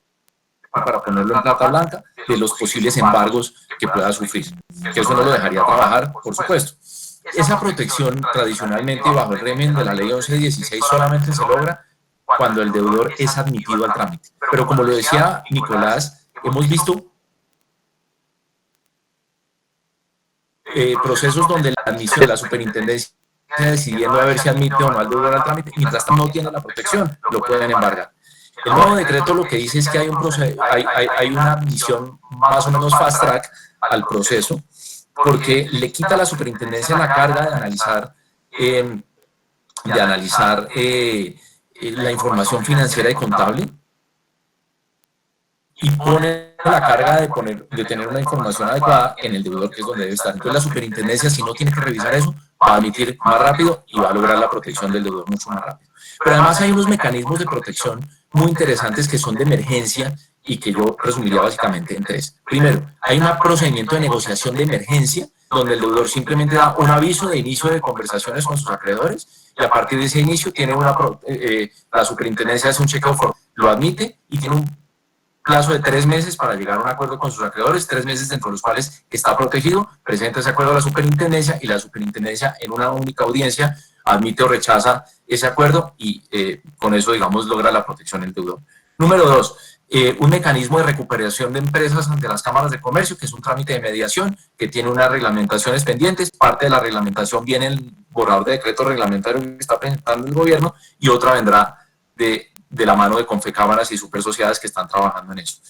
para ponerlo en plata blanca, de los posibles embargos que pueda sufrir, que eso no lo dejaría trabajar, por supuesto. Esa protección tradicionalmente bajo el régimen de la ley 1116 solamente se logra cuando el deudor es admitido al trámite. Pero como lo decía Nicolás, hemos visto procesos donde la admisión de la superintendencia decidiendo a ver si admite o no al deudor al trámite, mientras no tiene la protección, lo pueden embargar. El nuevo decreto lo que dice es que hay una admisión más o menos fast track al proceso, porque le quita a la superintendencia la carga de analizar la información financiera y contable, y pone la carga de tener una información adecuada en el deudor, que es donde debe estar. Entonces la superintendencia, si no tiene que revisar eso, va a admitir más rápido y va a lograr la protección del deudor mucho más rápido. Pero además hay unos mecanismos de protección muy interesantes que son de emergencia y que yo resumiría básicamente en 3. Primero, hay un procedimiento de negociación de emergencia donde el deudor simplemente da un aviso de inicio de conversaciones con sus acreedores y a partir de ese inicio tiene la superintendencia hace un chequeo formal, lo admite y tiene un plazo de 3 meses para llegar a un acuerdo con sus acreedores, 3 meses dentro de los cuales está protegido, presenta ese acuerdo a la superintendencia y la superintendencia en una única audiencia admite o rechaza ese acuerdo y con eso, digamos, logra la protección del deudor. Número 2, un mecanismo de recuperación de empresas ante las cámaras de comercio, que es un trámite de mediación que tiene unas reglamentaciones pendientes. Parte de la reglamentación viene el borrador de decreto reglamentario que está presentando el gobierno y otra vendrá de la mano de Confecámaras y Supersociedades que están trabajando en eso.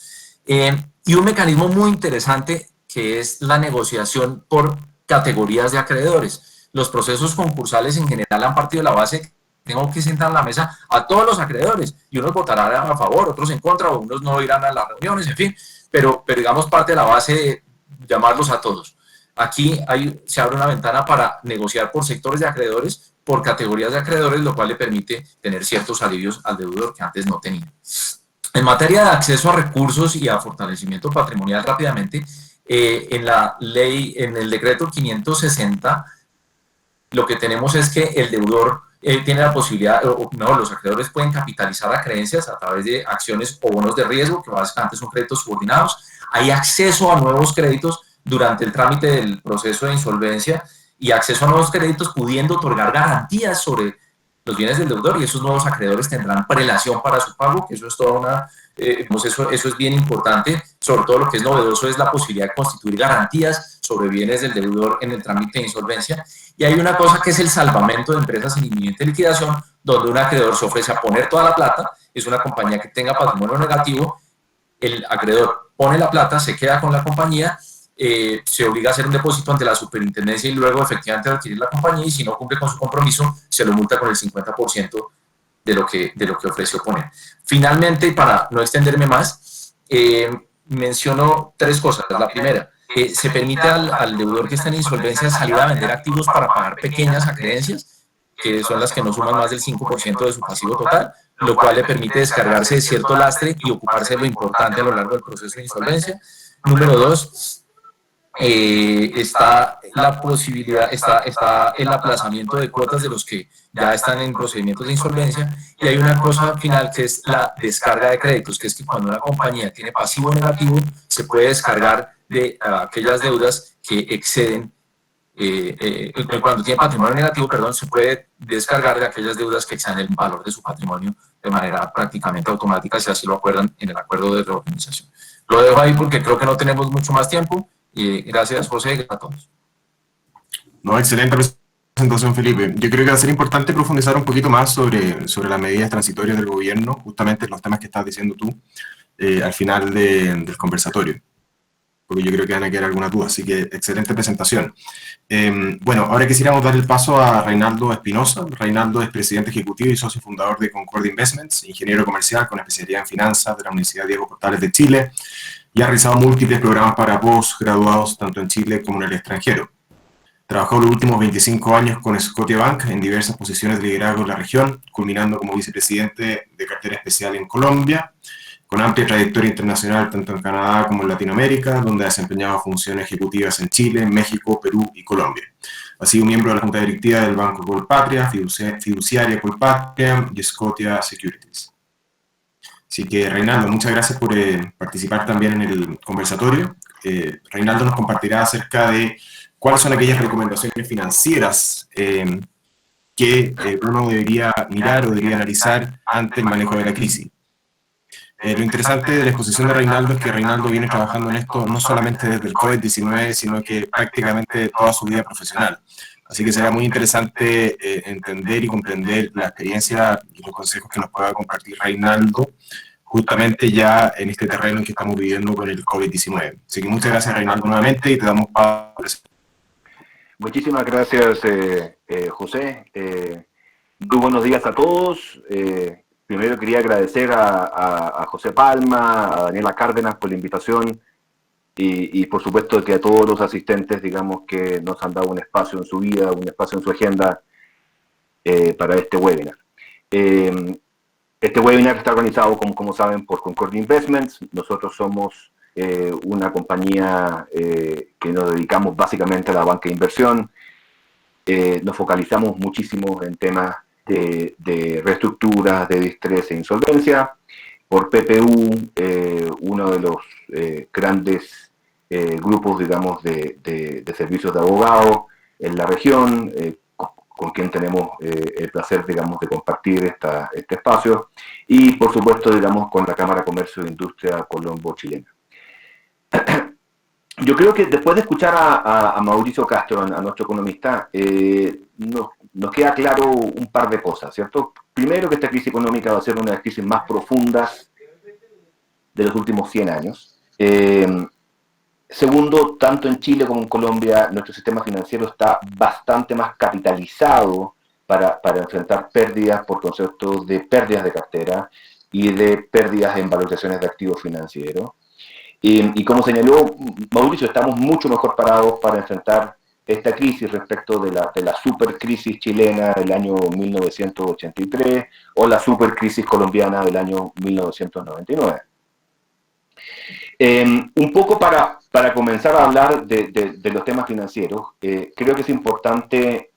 Y un mecanismo muy interesante que es la negociación por categorías de acreedores. Los procesos concursales en general han partido de la base que tengo que sentar en la mesa a todos los acreedores y unos votarán a favor, otros en contra, o unos no irán a las reuniones, en fin, pero digamos parte de la base de llamarlos a todos. Aquí se abre una ventana para negociar por sectores de acreedores, por categorías de acreedores, lo cual le permite tener ciertos alivios al deudor que antes no tenía. En materia de acceso a recursos y a fortalecimiento patrimonial, rápidamente, en el decreto 560, lo que tenemos es que el deudor tiene la posibilidad, los acreedores pueden capitalizar a creencias a través de acciones o bonos de riesgo, que básicamente son créditos subordinados. Hay acceso a nuevos créditos durante el trámite del proceso de insolvencia y acceso a nuevos créditos pudiendo otorgar garantías sobre los bienes del deudor, y esos nuevos acreedores tendrán prelación para su pago, que eso es toda eso es bien importante. Sobre todo lo que es novedoso es la posibilidad de constituir garantías sobre bienes del deudor en el trámite de insolvencia. Y hay una cosa que es el salvamento de empresas en inminente liquidación, donde un acreedor se ofrece a poner toda la plata, es una compañía que tenga patrimonio negativo, el acreedor pone la plata, se queda con la compañía, se obliga a hacer un depósito ante la superintendencia y luego efectivamente adquirir la compañía, y si no cumple con su compromiso, se lo multa con el 50% de lo que ofreció poner. Finalmente, para no extenderme más, menciono 3 cosas. La primera, se permite al deudor que está en insolvencia salir a vender activos para pagar pequeñas acreencias, que son las que no suman más del 5% de su pasivo total, lo cual le permite descargarse de cierto lastre y ocuparse de lo importante a lo largo del proceso de insolvencia. Número 2, está la posibilidad, está el aplazamiento de cuotas de los que ya están en procedimientos de insolvencia, y hay una cosa final que es la descarga de créditos, que es que cuando una compañía tiene pasivo negativo se puede descargar de aquellas deudas que exceden, cuando tiene patrimonio negativo, perdón, se puede descargar de aquellas deudas que exceden el valor de su patrimonio de manera prácticamente automática, si así lo acuerdan en el acuerdo de reorganización. Lo dejo ahí porque creo que no tenemos mucho más tiempo. Y gracias, José, y a todos. No, excelente presentación, Felipe. Yo creo que va a ser importante profundizar un poquito más sobre las medidas transitorias del gobierno, justamente los temas que estás diciendo tú al final del conversatorio, porque yo creo que van a quedar algunas dudas, así que excelente presentación. Bueno, ahora quisiéramos dar el paso a Reinaldo Espinosa. Reinaldo es presidente ejecutivo y socio fundador de Concordia Investments, ingeniero comercial con especialidad en finanzas de la Universidad Diego Portales de Chile, y ha realizado múltiples programas para posgraduados tanto en Chile como en el extranjero. Trabajó los últimos 25 años con Scotiabank en diversas posiciones de liderazgo en la región, culminando como vicepresidente de cartera especial en Colombia, con amplia trayectoria internacional tanto en Canadá como en Latinoamérica, donde ha desempeñado funciones ejecutivas en Chile, México, Perú y Colombia. Ha sido miembro de la Junta Directiva del Banco Colpatria, Fiduciaria Colpatria y Scotia Securities. Así que, Reinaldo, muchas gracias por participar también en el conversatorio. Reinaldo nos compartirá acerca de cuáles son aquellas recomendaciones financieras que uno debería mirar o debería analizar ante el manejo de la crisis. Lo interesante de la exposición de Reinaldo es que Reinaldo viene trabajando en esto no solamente desde el COVID-19, sino que prácticamente toda su vida profesional. Así que será muy interesante entender y comprender la experiencia y los consejos que nos pueda compartir Reinaldo justamente ya en este terreno que estamos viviendo con el COVID-19. Así que muchas gracias, Reinaldo, nuevamente, y te damos paso. Muchísimas gracias, José. Muy buenos días a todos. Primero quería agradecer a José Palma, a Daniela Cárdenas por la invitación y por supuesto que a todos los asistentes, digamos, que nos han dado un espacio en su vida, un espacio en su agenda para este webinar. Este webinar está organizado, como saben, por Concordia Investments. Nosotros somos una compañía que nos dedicamos básicamente a la banca de inversión. Nos focalizamos muchísimo en temas de reestructuras, de distrés e insolvencia. Por PPU, uno de los grandes grupos, digamos, de servicios de abogados en la región, con quien tenemos el placer, digamos, de compartir este espacio, y por supuesto, digamos, con la Cámara de Comercio e Industria Colombo-Chilena. Yo creo que después de escuchar a Mauricio Castro, a nuestro economista, nos queda claro un par de cosas, ¿cierto? Primero, que esta crisis económica va a ser una de las crisis más profundas de los últimos 100 años. Segundo, tanto en Chile como en Colombia, nuestro sistema financiero está bastante más capitalizado para enfrentar pérdidas por concepto de pérdidas de cartera y de pérdidas en valorizaciones de activos financieros. Y como señaló Mauricio, estamos mucho mejor parados para enfrentar esta crisis respecto de la supercrisis chilena del año 1983 o la supercrisis colombiana del año 1999. Un poco para comenzar a hablar de los temas financieros, creo que es importante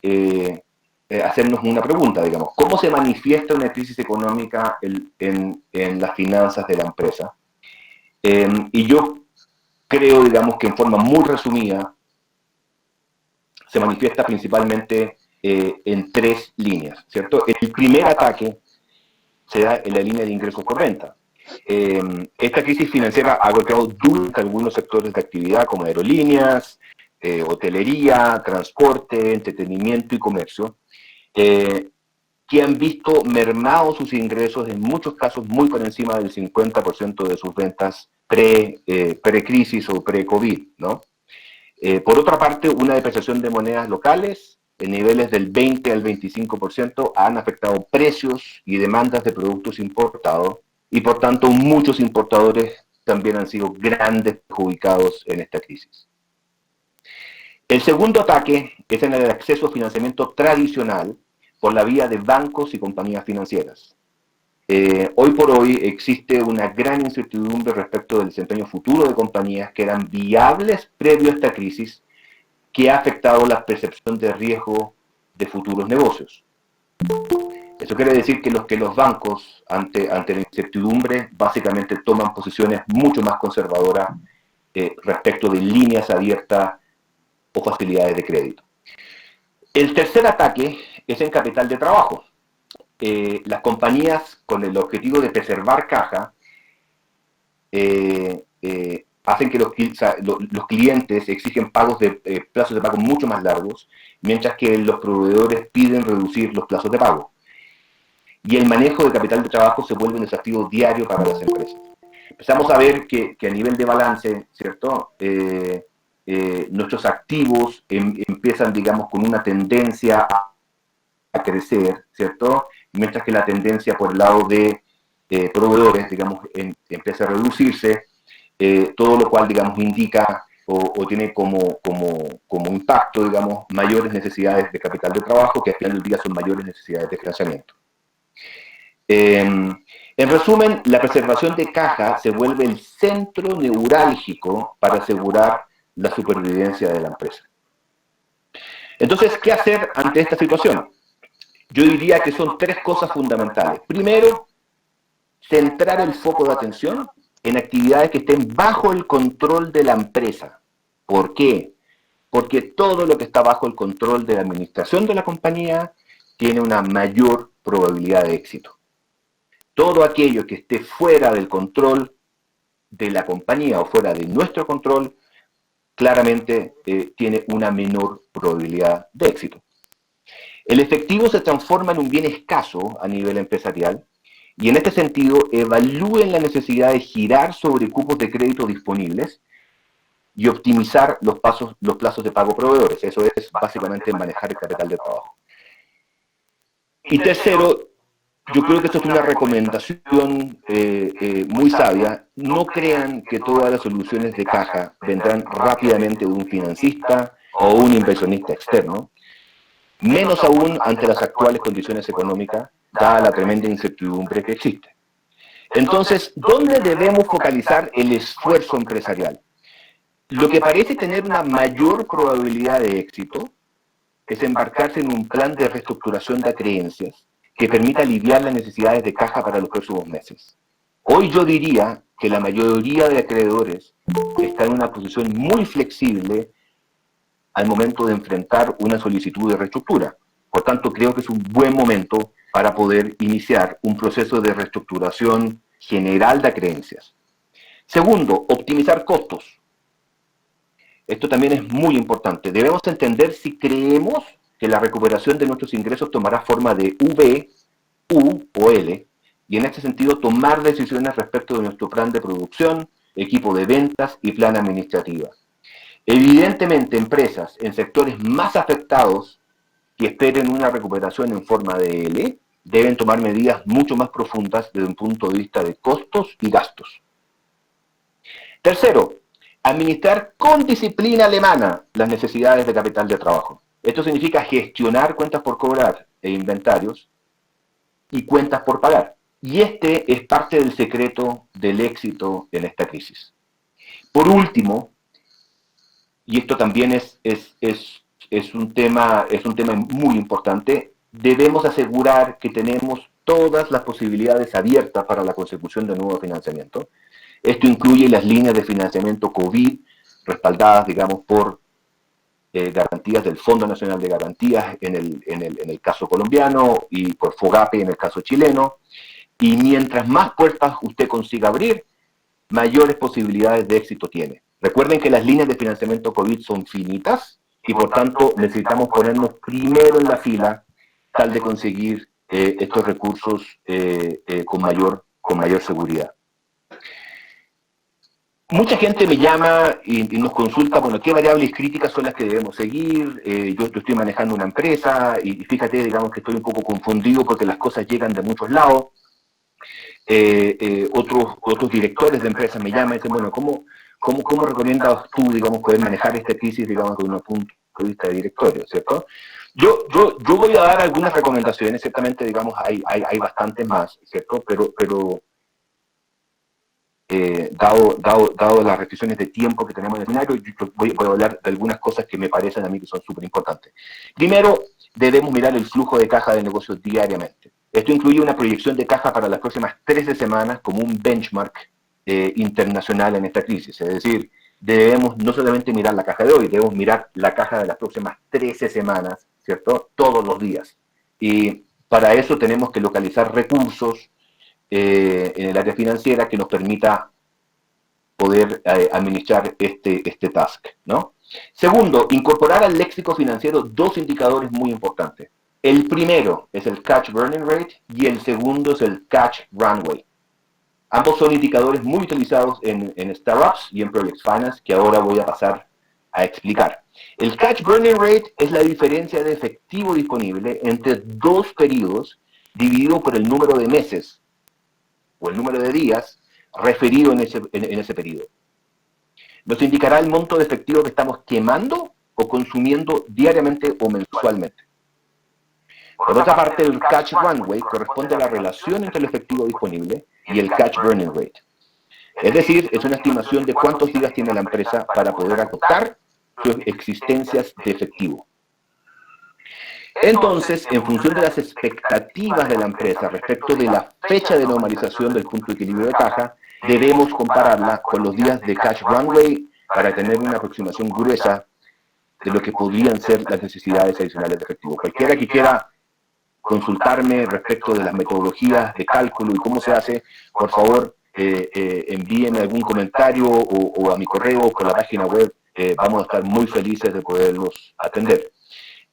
hacernos una pregunta, digamos, ¿cómo se manifiesta una crisis económica en las finanzas de la empresa? Y yo creo, digamos, que en forma muy resumida se manifiesta principalmente en tres líneas, ¿cierto? El primer ataque se da en la línea de ingresos por renta. Esta crisis financiera ha golpeado duramente algunos sectores de actividad como aerolíneas, hotelería, transporte, entretenimiento y comercio, que han visto mermados sus ingresos, en muchos casos muy por encima del 50% de sus ventas pre-crisis o pre-COVID, ¿no? Por otra parte, una depreciación de monedas locales en niveles del 20 al 25% han afectado precios y demandas de productos importados, y por tanto muchos importadores también han sido grandes perjudicados en esta crisis. El segundo ataque es en el acceso a financiamiento tradicional por la vía de bancos y compañías financieras. Hoy por hoy existe una gran incertidumbre respecto del desempeño futuro de compañías que eran viables previo a esta crisis, que ha afectado la percepción de riesgo de futuros negocios. Eso quiere decir que los bancos, ante la incertidumbre, básicamente toman posiciones mucho más conservadoras respecto de líneas abiertas o facilidades de crédito. El tercer ataque es en capital de trabajo. Las compañías, con el objetivo de preservar caja, hacen que los clientes exigen plazos de pago mucho más largos, mientras que los proveedores piden reducir los plazos de pago. Y el manejo de capital de trabajo se vuelve un desafío diario para las empresas. Empezamos a ver que a nivel de balance, ¿cierto? Nuestros activos empiezan, digamos, con una tendencia a crecer, ¿cierto? Mientras que la tendencia por el lado de proveedores, digamos, empieza a reducirse, todo lo cual, digamos, indica o tiene como impacto, digamos, mayores necesidades de capital de trabajo, que al final del día son mayores necesidades de financiamiento. En resumen, la preservación de caja se vuelve el centro neurálgico para asegurar la supervivencia de la empresa. Entonces, ¿qué hacer ante esta situación? Yo diría que son tres cosas fundamentales. Primero, centrar el foco de atención en actividades que estén bajo el control de la empresa. ¿Por qué? Porque todo lo que está bajo el control de la administración de la compañía tiene una mayor probabilidad de éxito. todo aquello que esté fuera del control de la compañía o fuera de nuestro control, claramente tiene una menor probabilidad de éxito. El efectivo se transforma en un bien escaso a nivel empresarial y en este sentido evalúen la necesidad de girar sobre cupos de crédito disponibles y optimizar los plazos de pago a proveedores. Eso es básicamente manejar el capital de trabajo. Y tercero, yo creo que esto es una recomendación muy sabia. No crean que todas las soluciones de caja vendrán rápidamente de un financista o un inversionista externo, menos aún ante las actuales condiciones económicas, dada la tremenda incertidumbre que existe. Entonces, ¿dónde debemos focalizar el esfuerzo empresarial? Lo que parece tener una mayor probabilidad de éxito es embarcarse en un plan de reestructuración de creencias que permita aliviar las necesidades de caja para los próximos meses. Hoy yo diría que la mayoría de acreedores está en una posición muy flexible al momento de enfrentar una solicitud de reestructura. Por tanto, creo que es un buen momento para poder iniciar un proceso de reestructuración general de creencias. Segundo, optimizar costos. Esto también es muy importante. Debemos entender si creemos que la recuperación de nuestros ingresos tomará forma de V, U o L, y en este sentido tomar decisiones respecto de nuestro plan de producción, equipo de ventas y plan administrativo. Evidentemente, empresas en sectores más afectados que esperen una recuperación en forma de L deben tomar medidas mucho más profundas desde un punto de vista de costos y gastos. Tercero, administrar con disciplina alemana las necesidades de capital de trabajo. Esto significa gestionar cuentas por cobrar e inventarios y cuentas por pagar. Y este es parte del secreto del éxito en esta crisis. Por último, y esto también es un tema muy importante, debemos asegurar que tenemos todas las posibilidades abiertas para la consecución de nuevo financiamiento. Esto incluye las líneas de financiamiento COVID, respaldadas, digamos, por garantías del Fondo Nacional de Garantías en el caso colombiano y por FOGAPE en el caso chileno. Y mientras más puertas usted consiga abrir, mayores posibilidades de éxito tiene. Recuerden que las líneas de financiamiento COVID son finitas y por tanto necesitamos ponernos primero en la fila tal de conseguir estos recursos con mayor seguridad. Mucha gente me llama y nos consulta, bueno, ¿qué variables críticas son las que debemos seguir? Yo estoy manejando una empresa y fíjate, digamos que estoy un poco confundido porque las cosas llegan de muchos lados. Otros directores de empresas me llaman y dicen, bueno, ¿cómo recomiendas tú, digamos, poder manejar esta crisis, digamos, desde un punto de vista de directorio, ¿cierto? Yo voy a dar algunas recomendaciones, ciertamente, digamos, hay bastantes más, ¿cierto? Pero dado las restricciones de tiempo que tenemos en el escenario, yo voy a hablar de algunas cosas que me parecen a mí que son súper importantes. Primero, debemos mirar el flujo de caja de negocios diariamente. Esto incluye una proyección de caja para las próximas 13 semanas como un benchmark internacional en esta crisis. Es decir, debemos no solamente mirar la caja de hoy, debemos mirar la caja de las próximas 13 semanas, ¿cierto? Todos los días. Y para eso tenemos que localizar recursos en el área financiera que nos permita poder administrar este task, ¿no? Segundo, incorporar al léxico financiero dos indicadores muy importantes. El primero es el Cash Burning Rate y el segundo es el Cash Runway. Ambos son indicadores muy utilizados en startups y en Project Finance que ahora voy a pasar a explicar. El Cash Burning Rate es la diferencia de efectivo disponible entre dos periodos dividido por el número de meses o el número de días referido en ese periodo. Nos indicará el monto de efectivo que estamos quemando o consumiendo diariamente o mensualmente. Por otra parte, el Cash Runway corresponde a la relación entre el efectivo disponible y el Cash Burning Rate. Es decir, es una estimación de cuántos días tiene la empresa para poder agotar sus existencias de efectivo. Entonces, en función de las expectativas de la empresa respecto de la fecha de normalización del punto de equilibrio de caja, debemos compararla con los días de Cash Runway para tener una aproximación gruesa de lo que podrían ser las necesidades adicionales de efectivo. Cualquiera que quiera consultarme respecto de las metodologías de cálculo y cómo se hace, por favor, envíenme algún comentario o a mi correo o por la página web. Vamos a estar muy felices de poderlos atender.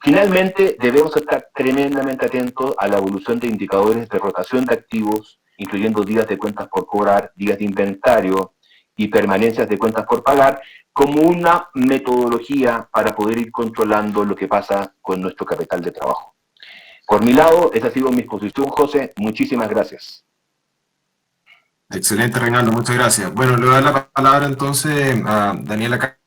Finalmente, debemos estar tremendamente atentos a la evolución de indicadores de rotación de activos, incluyendo días de cuentas por cobrar, días de inventario y permanencias de cuentas por pagar, como una metodología para poder ir controlando lo que pasa con nuestro capital de trabajo. Por mi lado, esa ha sido mi exposición, José. Muchísimas gracias. Excelente, Reinaldo, muchas gracias. Bueno, le voy a dar la palabra entonces a Daniela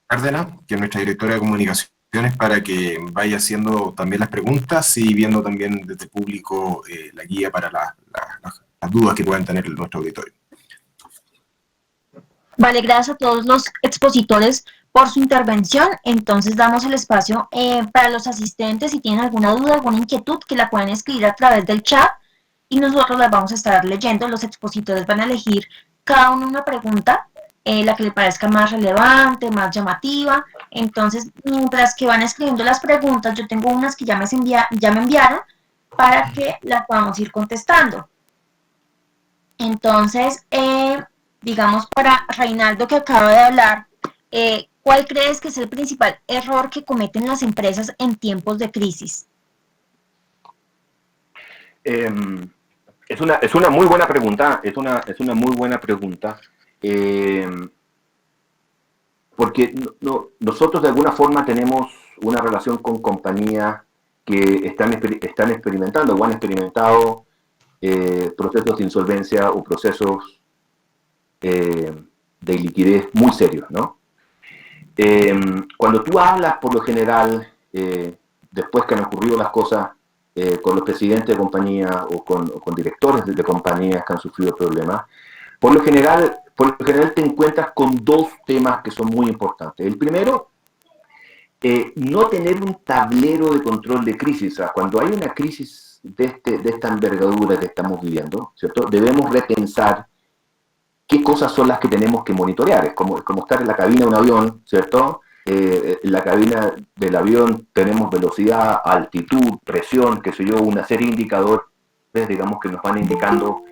Cárdenas, que es nuestra directora de comunicaciones, para que vaya haciendo también las preguntas y viendo también desde el público la guía para las dudas que puedan tener nuestro auditorio. Vale, gracias a todos los expositores por su intervención. Entonces damos el espacio para los asistentes. Si tienen alguna duda, alguna inquietud, que la puedan escribir a través del chat y nosotros las vamos a estar leyendo. Los expositores van a elegir cada uno una pregunta, la que le parezca más relevante, más llamativa. Entonces, mientras que van escribiendo las preguntas, yo tengo unas que ya me enviaron para que las podamos ir contestando. Entonces, digamos, para Reinaldo, que acaba de hablar, ¿cuál crees que es el principal error que cometen las empresas en tiempos de crisis? Es una muy buena pregunta, es una muy buena pregunta, porque nosotros de alguna forma tenemos una relación con compañías que están experimentando o han experimentado procesos de insolvencia o procesos de liquidez muy serios, ¿no? Cuando tú hablas, por lo general, después que han ocurrido las cosas, con los presidentes de compañía o con directores de compañías que han sufrido problemas, por lo general te encuentras con dos temas que son muy importantes. El primero, no tener un tablero de control de crisis. O sea, cuando hay una crisis de esta envergadura que estamos viviendo, ¿cierto? Debemos repensar qué cosas son las que tenemos que monitorear. Es como estar en la cabina de un avión, ¿cierto? En la cabina del avión tenemos velocidad, altitud, presión, qué sé yo, una serie de indicadores, digamos, que nos van indicando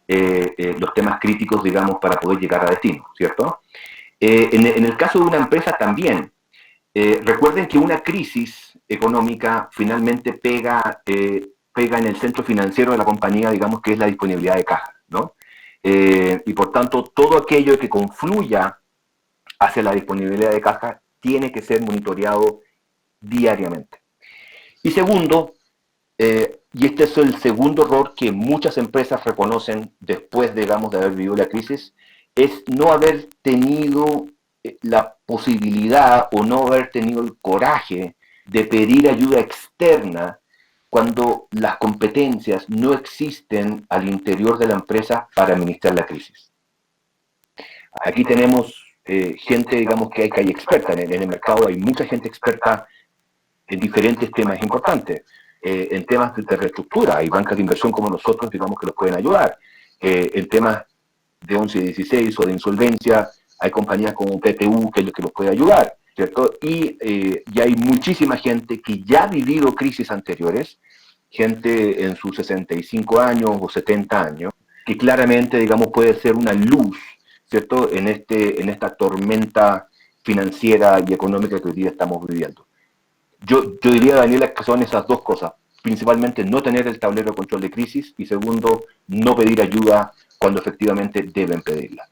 los temas críticos, digamos, para poder llegar a destino, ¿cierto? En el caso de una empresa también, recuerden que una crisis económica finalmente pega en el centro financiero de la compañía, digamos, que es la disponibilidad de caja, ¿no? Y por tanto, todo aquello que confluya hacia la disponibilidad de caja tiene que ser monitoreado diariamente. Y segundo, y este es el segundo error que muchas empresas reconocen después, digamos, de haber vivido la crisis, es no haber tenido la posibilidad o no haber tenido el coraje de pedir ayuda externa cuando las competencias no existen al interior de la empresa para administrar la crisis. Aquí tenemos gente, digamos, que hay experta en el mercado, hay mucha gente experta en diferentes temas importantes, en temas de reestructura, hay bancas de inversión como nosotros, digamos, que los pueden ayudar, en temas de 11 y 16 o de insolvencia, hay compañías como PPU que los puede ayudar, ¿cierto? Y ya hay muchísima gente que ya ha vivido crisis anteriores, gente en sus 65 años o 70 años, que claramente, digamos, puede ser una luz, ¿cierto?, en esta tormenta financiera y económica que hoy día estamos viviendo. Yo diría, Daniela, que son esas dos cosas. Principalmente no tener el tablero de control de crisis y segundo, no pedir ayuda cuando efectivamente deben pedirla.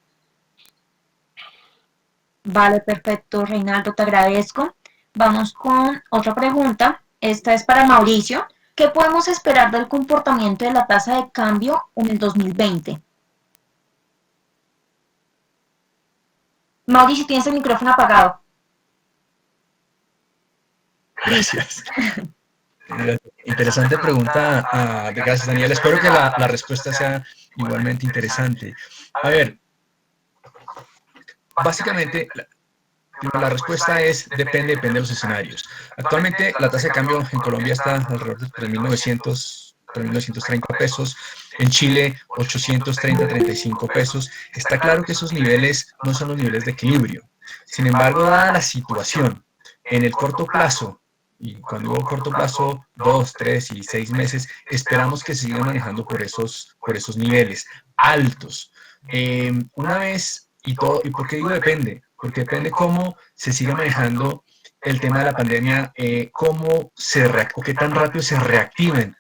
Vale, perfecto, Reinaldo, te agradezco. Vamos con otra pregunta. Esta es para Mauricio. ¿Qué podemos esperar del comportamiento de la tasa de cambio en el 2020? Mauricio, tienes el micrófono apagado. Gracias. Interesante pregunta. Gracias, Daniel. Espero que la respuesta sea igualmente interesante. A ver, básicamente, la respuesta es depende de los escenarios. Actualmente, la tasa de cambio en Colombia está alrededor de 3.930 pesos. En Chile, 830-35 pesos. Está claro que esos niveles no son los niveles de equilibrio. Sin embargo, dada la situación, en el corto plazo, y cuando hubo corto plazo, 2, 3 y 6 meses, esperamos que se siga manejando por esos niveles altos. Una vez, ¿y por qué digo depende? Porque depende cómo se siga manejando el tema de la pandemia, o qué tan rápido se reactiven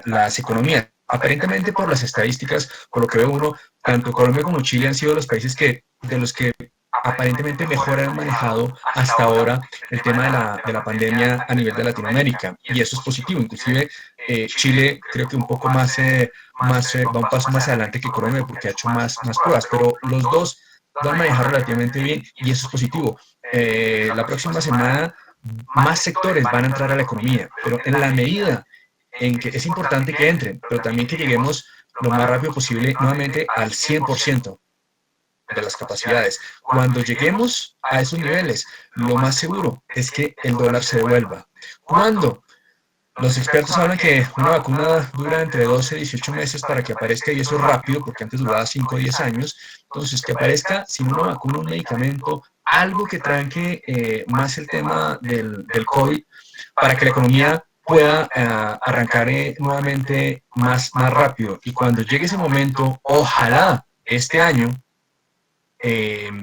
las economías. Aparentemente, por las estadísticas, por lo que ve uno, tanto Colombia como Chile han sido los países de los que aparentemente mejor han manejado hasta ahora el tema de la pandemia a nivel de Latinoamérica, y eso es positivo. Inclusive Chile creo que un poco más, va un paso más adelante que Colombia porque ha hecho más pruebas, pero los dos lo han manejado relativamente bien y eso es positivo. La próxima semana más sectores van a entrar a la economía, pero en la medida en que es importante que entren, pero también que lleguemos lo más rápido posible nuevamente al 100% de las capacidades. Cuando lleguemos a esos niveles, lo más seguro es que el dólar se devuelva. ¿Cuándo? Los expertos hablan que una vacuna dura entre 12 y 18 meses para que aparezca, y eso es rápido, porque antes duraba 5 o 10 años. Entonces, que aparezca sin una vacuna, un medicamento, algo que tranque más el tema del COVID, para que la economía pueda arrancar nuevamente más rápido. Y cuando llegue ese momento, ojalá este año,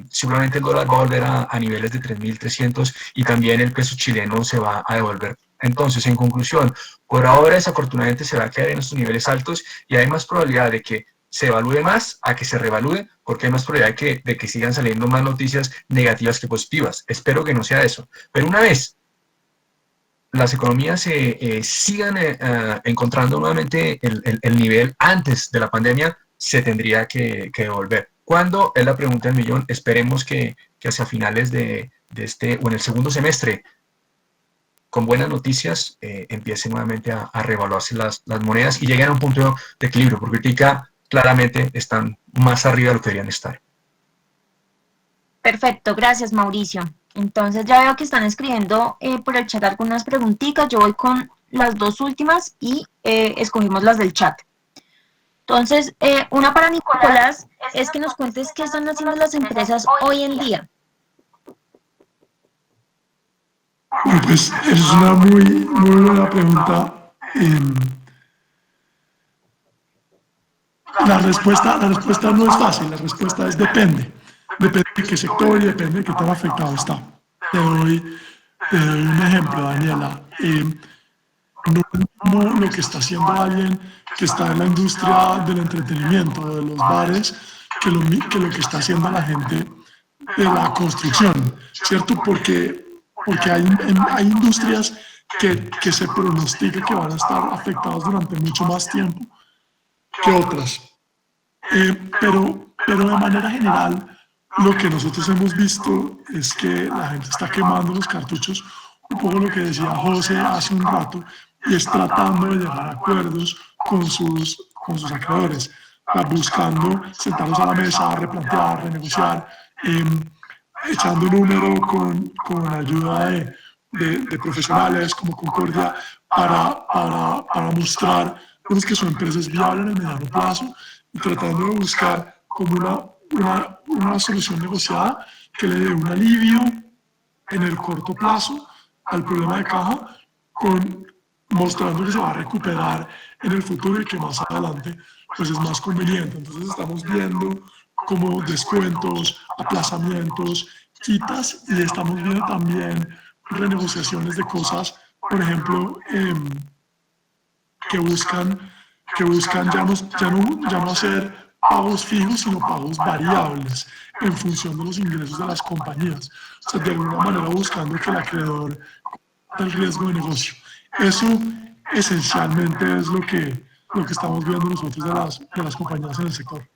seguramente el dólar va a volver a niveles de 3.300 y también el peso chileno se va a devolver. Entonces, en conclusión, por ahora desafortunadamente se va a quedar en estos niveles altos y hay más probabilidad de que se evalúe más a que se revalúe, porque hay más probabilidad de que sigan saliendo más noticias negativas que positivas. Espero que no sea eso. Pero una vez las economías sigan encontrando nuevamente el nivel antes de la pandemia, se tendría que devolver. ¿Cuándo? Es la pregunta del millón. Esperemos que hacia finales de este, o en el segundo semestre, con buenas noticias, empiecen nuevamente a revaluarse las monedas y lleguen a un punto de equilibrio, porque ahorita claramente están más arriba de lo que deberían estar. Perfecto, gracias Mauricio. Entonces ya veo que están escribiendo por el chat algunas preguntitas. Yo voy con las dos últimas y escogimos las del chat. Entonces, una para Nicolás es que nos cuentes qué están haciendo las empresas hoy en día. Bueno, pues es una muy buena pregunta. La respuesta no es fácil, la respuesta es depende. Depende de qué sector y depende de qué tan afectado está. Te doy un ejemplo, Daniela. No lo que está haciendo alguien que está en la industria del entretenimiento, de los bares, que lo que está haciendo la gente de la construcción, ¿cierto? Porque hay industrias que se pronostica que van a estar afectadas durante mucho más tiempo que otras. Pero de manera general, lo que nosotros hemos visto es que la gente está quemando los cartuchos, un poco lo que decía José hace un rato, y es tratando de llegar a acuerdos con sus acreedores, buscando sentarlos a la mesa, replantear, renegociar, echando número con ayuda de profesionales como Concordia para mostrar que su empresa es viable en el mediano plazo y tratando de buscar como una solución negociada que le dé un alivio en el corto plazo al problema de caja, mostrando que se va a recuperar en el futuro y que más adelante pues es más conveniente. Entonces estamos viendo como descuentos, aplazamientos, quitas, y estamos viendo también renegociaciones de cosas, por ejemplo, que buscan ya no hacer pagos fijos, sino pagos variables en función de los ingresos de las compañías. O sea, de alguna manera buscando que el acreedor el riesgo de negocio. Eso esencialmente es lo que estamos viendo nosotros de las compañías en el sector.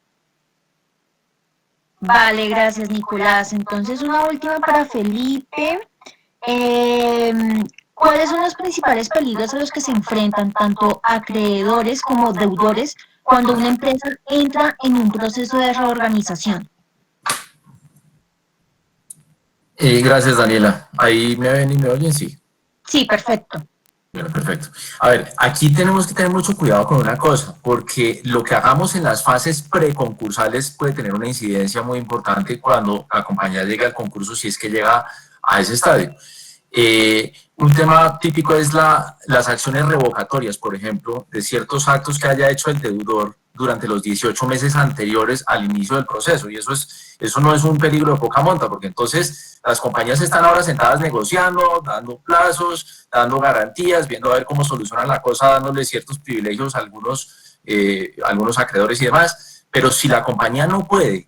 Vale, gracias Nicolás. Entonces una última para Felipe. ¿Cuáles son los principales peligros a los que se enfrentan tanto acreedores como deudores cuando una empresa entra en un proceso de reorganización? Gracias, Daniela. ¿Ahí me ven y me oyen? Sí. Sí, perfecto. Bueno, perfecto. A ver, aquí tenemos que tener mucho cuidado con una cosa, porque lo que hagamos en las fases preconcursales puede tener una incidencia muy importante cuando la compañía llega al concurso, si es que llega a ese estadio. Un tema típico es las acciones revocatorias, por ejemplo, de ciertos actos que haya hecho el deudor durante los 18 meses anteriores al inicio del proceso. Y eso no es un peligro de poca monta, porque entonces las compañías están ahora sentadas negociando, dando plazos, dando garantías, viendo a ver cómo solucionan la cosa, dándole ciertos privilegios a algunos acreedores y demás. Pero si la compañía no puede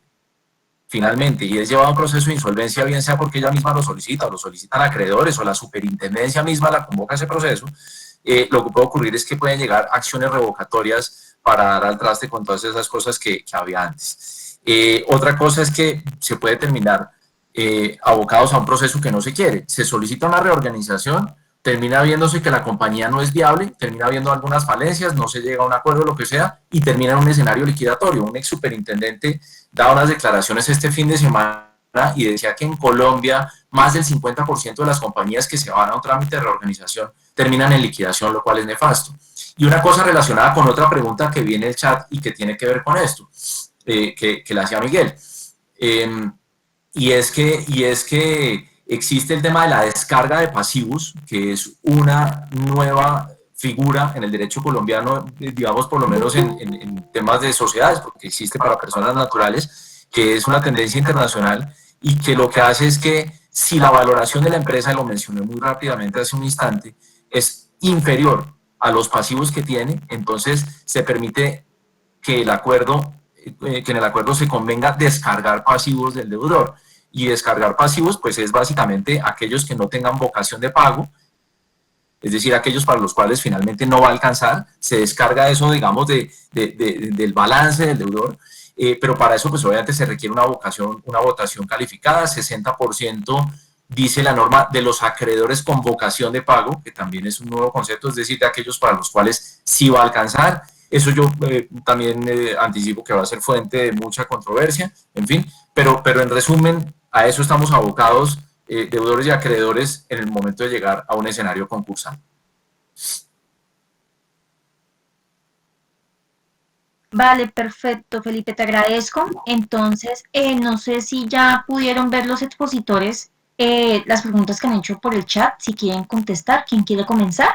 finalmente, y es llevado a un proceso de insolvencia, bien sea porque ella misma lo solicita, o lo solicitan acreedores, o la superintendencia misma la convoca a ese proceso, lo que puede ocurrir es que pueden llegar acciones revocatorias para dar al traste con todas esas cosas que había antes. Otra cosa es que se puede terminar abocados a un proceso que no se quiere. Se solicita una reorganización, termina viéndose que la compañía no es viable, termina habiendo algunas falencias, no se llega a un acuerdo, lo que sea, y termina en un escenario liquidatorio. Un ex superintendente da unas declaraciones este fin de semana y decía que en Colombia más del 50% de las compañías que se van a un trámite de reorganización terminan en liquidación, lo cual es nefasto. Y una cosa relacionada con otra pregunta que viene en el chat y que tiene que ver con esto, que le hacía Miguel, y es que existe el tema de la descarga de pasivos, que es una nueva figura en el derecho colombiano, digamos, por lo menos en temas de sociedades, porque existe para personas naturales, que es una tendencia internacional y que lo que hace es que si la valoración de la empresa, lo mencioné muy rápidamente hace un instante, es inferior a los pasivos que tiene, entonces se permite que en el acuerdo se convenga descargar pasivos del deudor. Y descargar pasivos, pues es básicamente aquellos que no tengan vocación de pago, es decir, aquellos para los cuales finalmente no va a alcanzar, se descarga eso, digamos, del balance del deudor, pero para eso, pues obviamente se requiere una votación calificada, 60%, dice la norma, de los acreedores con vocación de pago, que también es un nuevo concepto, es decir, de aquellos para los cuales sí va a alcanzar. Eso yo también anticipo que va a ser fuente de mucha controversia, en fin, pero en resumen, a eso estamos abocados, deudores y acreedores, en el momento de llegar a un escenario concursal. Vale, perfecto, Felipe, te agradezco. Entonces, no sé si ya pudieron ver los expositores las preguntas que han hecho por el chat, si quieren contestar. ¿Quién quiere comenzar?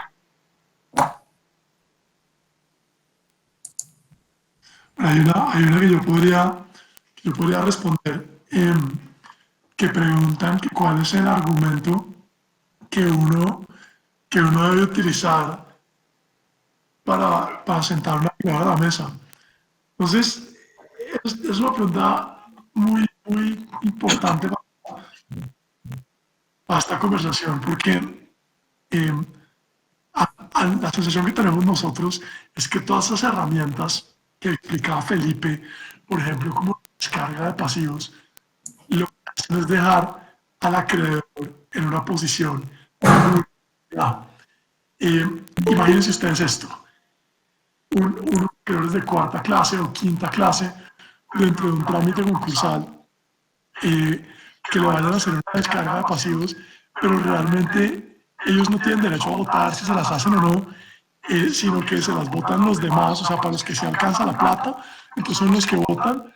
Hay una que yo podría responder, que preguntan que cuál es el argumento que uno debe utilizar para sentar una acreedora a la mesa. Entonces, es una pregunta muy importante para esta conversación, porque la sensación que tenemos nosotros es que todas esas herramientas que explicaba Felipe, por ejemplo, como descarga de pasivos, lo que hacen es dejar al acreedor en una posición muy vulnerable. Imagínense ustedes esto, un acreedor de cuarta clase o quinta clase dentro de un trámite concursal, que le vayan a hacer una descarga de pasivos, pero realmente ellos no tienen derecho a votar si se las hacen o no, sino que se las votan los demás, o sea, para los que se alcanza la plata, entonces son los que votan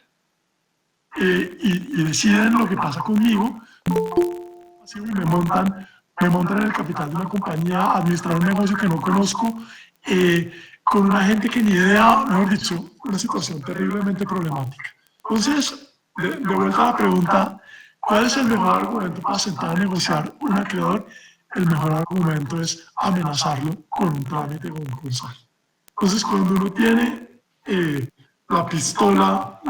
y deciden lo que pasa conmigo, y me montan en el capital de una compañía a administrar un negocio que no conozco, con una gente que ni idea, mejor dicho, una situación terriblemente problemática. Entonces, de vuelta a la pregunta, ¿cuál es el mejor argumento para sentar a negociar un acreedor? El mejor argumento es amenazarlo con un trámite concursal. Entonces, cuando uno tiene la pistola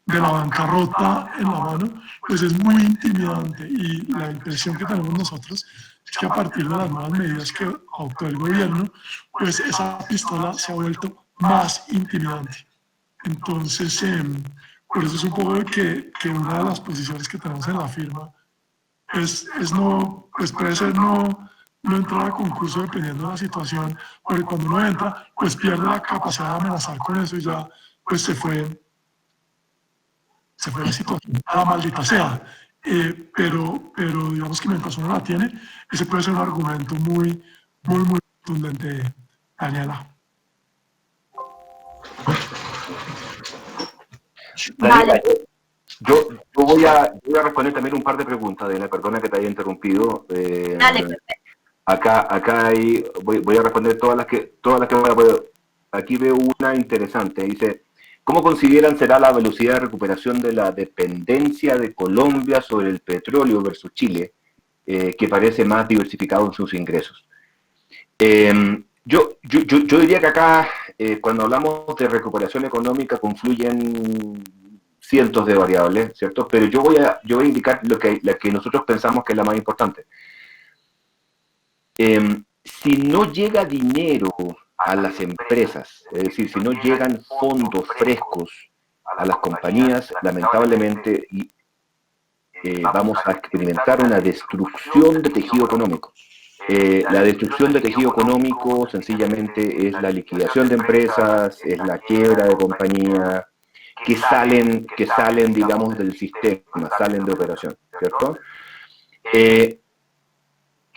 de la bancarrota en la mano, pues es muy intimidante, y la impresión que tenemos nosotros es que a partir de las nuevas medidas que adoptó el gobierno, pues esa pistola se ha vuelto más intimidante. Entonces, por eso es un poco que una de las posiciones que tenemos en la firma puede ser no entrar a concurso dependiendo de la situación, porque cuando uno entra, pues pierde la capacidad de amenazar con eso y ya pues se fue la situación, la maldita sea. Pero digamos que mientras uno la tiene, ese puede ser un argumento muy contundente, Daniela. Vale. voy a responder también un par de preguntas, Adela, perdona que te haya interrumpido. Dale. Acá hay, voy a responder todas las que voy a poder. Aquí veo una interesante, dice, ¿cómo consideran será la velocidad de recuperación de la dependencia de Colombia sobre el petróleo versus Chile, que parece más diversificado en sus ingresos? Yo diría que acá, cuando hablamos de recuperación económica, confluyen cientos de variables, ¿cierto? Pero yo voy a indicar la que nosotros pensamos que es la más importante. Si no llega dinero a las empresas, es decir, si no llegan fondos frescos a las compañías, lamentablemente vamos a experimentar una destrucción de tejido económico. La destrucción de tejido económico sencillamente es la liquidación de empresas, es la quiebra de compañías que salen, digamos, del sistema, salen de operación, ¿cierto?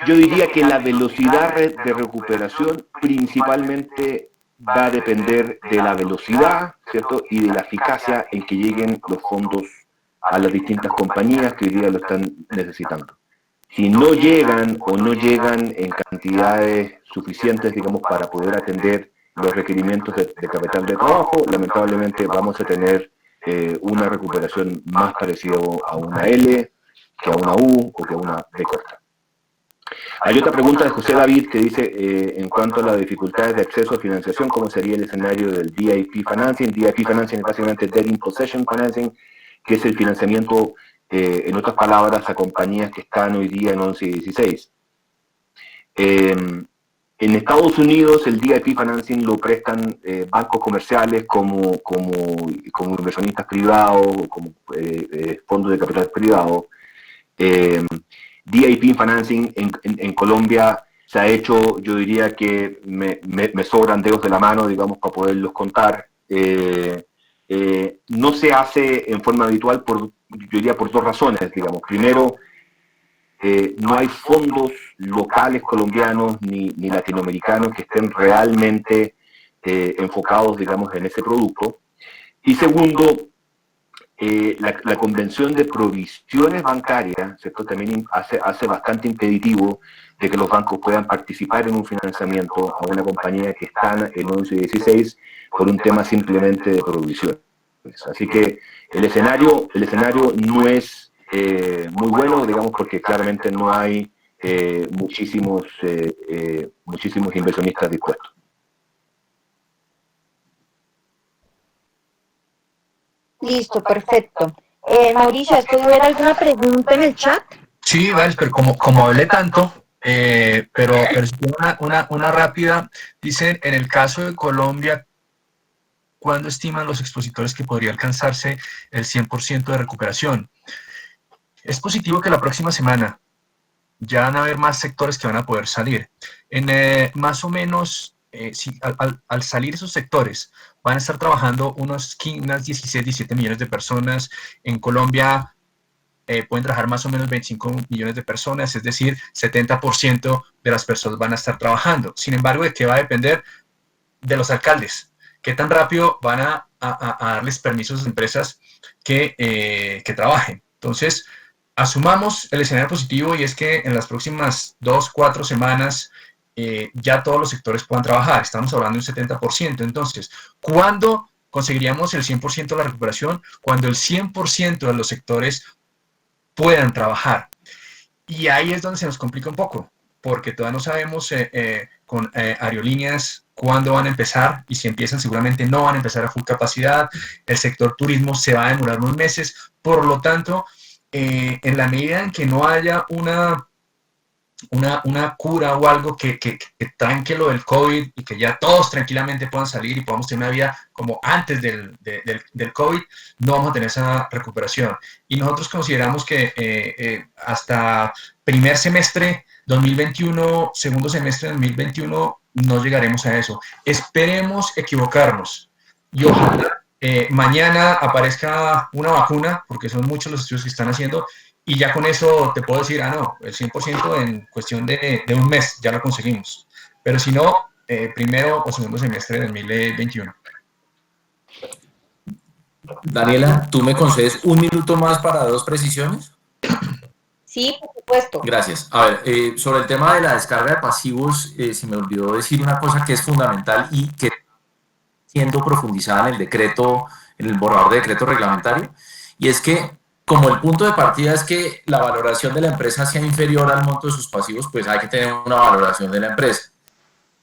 Yo diría que la velocidad de recuperación principalmente va a depender de la velocidad, ¿cierto? Y de la eficacia en que lleguen los fondos a las distintas compañías que hoy día lo están necesitando. Si no llegan o no llegan en cantidades suficientes, digamos, para poder atender los requerimientos de capital de trabajo, lamentablemente vamos a tener una recuperación más parecida a una L que a una U o que a una B corta. Hay otra pregunta de José David que dice, en cuanto a las dificultades de acceso a financiación, ¿cómo sería el escenario del DIP Financing? DIP Financing es básicamente Debt in Possession Financing, que es el financiamiento, en otras palabras, a compañías que están hoy día en 11 y 16. En Estados Unidos el DIP Financing lo prestan bancos comerciales como inversionistas privados, como fondos de capital privado. DIP Financing en Colombia se ha hecho, yo diría que me sobran dedos de la mano, digamos, para poderlos contar. No se hace en forma habitual, yo diría por dos razones, digamos. Primero, no hay fondos locales colombianos ni latinoamericanos que estén realmente enfocados, digamos, en ese producto. Y segundo, la convención de provisiones bancarias, ¿cierto? También hace bastante impeditivo de que los bancos puedan participar en un financiamiento a una compañía que está en 11 y 16 por un tema simplemente de provisiones. Así que el escenario no es muy bueno, digamos, porque claramente no hay muchísimos inversionistas dispuestos. Listo, perfecto. Mauricio, ¿has podido ver alguna pregunta en el chat? Sí, vale, pero como hablé tanto, pero si una rápida, dicen, en el caso de Colombia, ¿cuándo estiman los expositores que podría alcanzarse el 100% de recuperación? Es positivo que la próxima semana ya van a haber más sectores que van a poder salir. Más o menos, al salir esos sectores, van a estar trabajando unas 16, 17 millones de personas. En Colombia pueden trabajar más o menos 25 millones de personas, es decir, 70% de las personas van a estar trabajando. Sin embargo, ¿de qué va a depender? De los alcaldes. ¿Qué tan rápido van a darles permisos a las empresas que trabajen? Entonces, asumamos el escenario positivo y es que en las próximas 2, 4 semanas ya todos los sectores puedan trabajar. Estamos hablando de un 70%. Entonces, ¿cuándo conseguiríamos el 100% de la recuperación? Cuando el 100% de los sectores puedan trabajar. Y ahí es donde se nos complica un poco, porque todavía no sabemos con aerolíneas cuándo van a empezar, y si empiezan seguramente no van a empezar a full capacidad. El sector turismo se va a demorar unos meses. Por lo tanto, en la medida en que no haya una cura o algo que tranque lo del COVID y que ya todos tranquilamente puedan salir y podamos tener una vida como antes del COVID, no vamos a tener esa recuperación. Y nosotros consideramos que hasta primer semestre 2021, segundo semestre 2021, no llegaremos a eso. Esperemos equivocarnos y ojalá mañana aparezca una vacuna, porque son muchos los estudios que están haciendo, y ya con eso te puedo decir, no, el 100% en cuestión de un mes ya lo conseguimos. Pero si no, primero o segundo semestre de 2021. Daniela, ¿tú me concedes un minuto más para dos precisiones? Sí, por supuesto. Gracias. A ver, sobre el tema de la descarga de pasivos, se me olvidó decir una cosa que es fundamental y que siendo profundizada en el decreto, en el borrador de decreto reglamentario, y es que como el punto de partida es que la valoración de la empresa sea inferior al monto de sus pasivos, pues hay que tener una valoración de la empresa.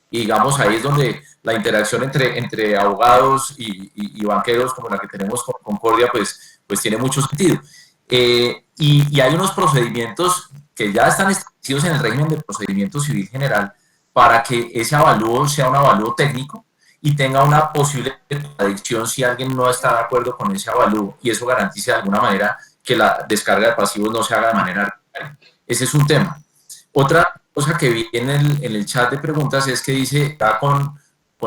Y digamos, ahí es donde la interacción entre abogados y banqueros, como la que tenemos con Concordia, pues tiene mucho sentido. Y hay unos procedimientos que ya están establecidos en el régimen de procedimiento civil general para que ese avalúo sea un avalúo técnico y tenga una posible contradicción si alguien no está de acuerdo con ese avalúo, y eso garantice de alguna manera que la descarga de pasivos no se haga de manera arbitraria. Ese es un tema. Otra cosa que vi en el chat de preguntas es que dice, ya con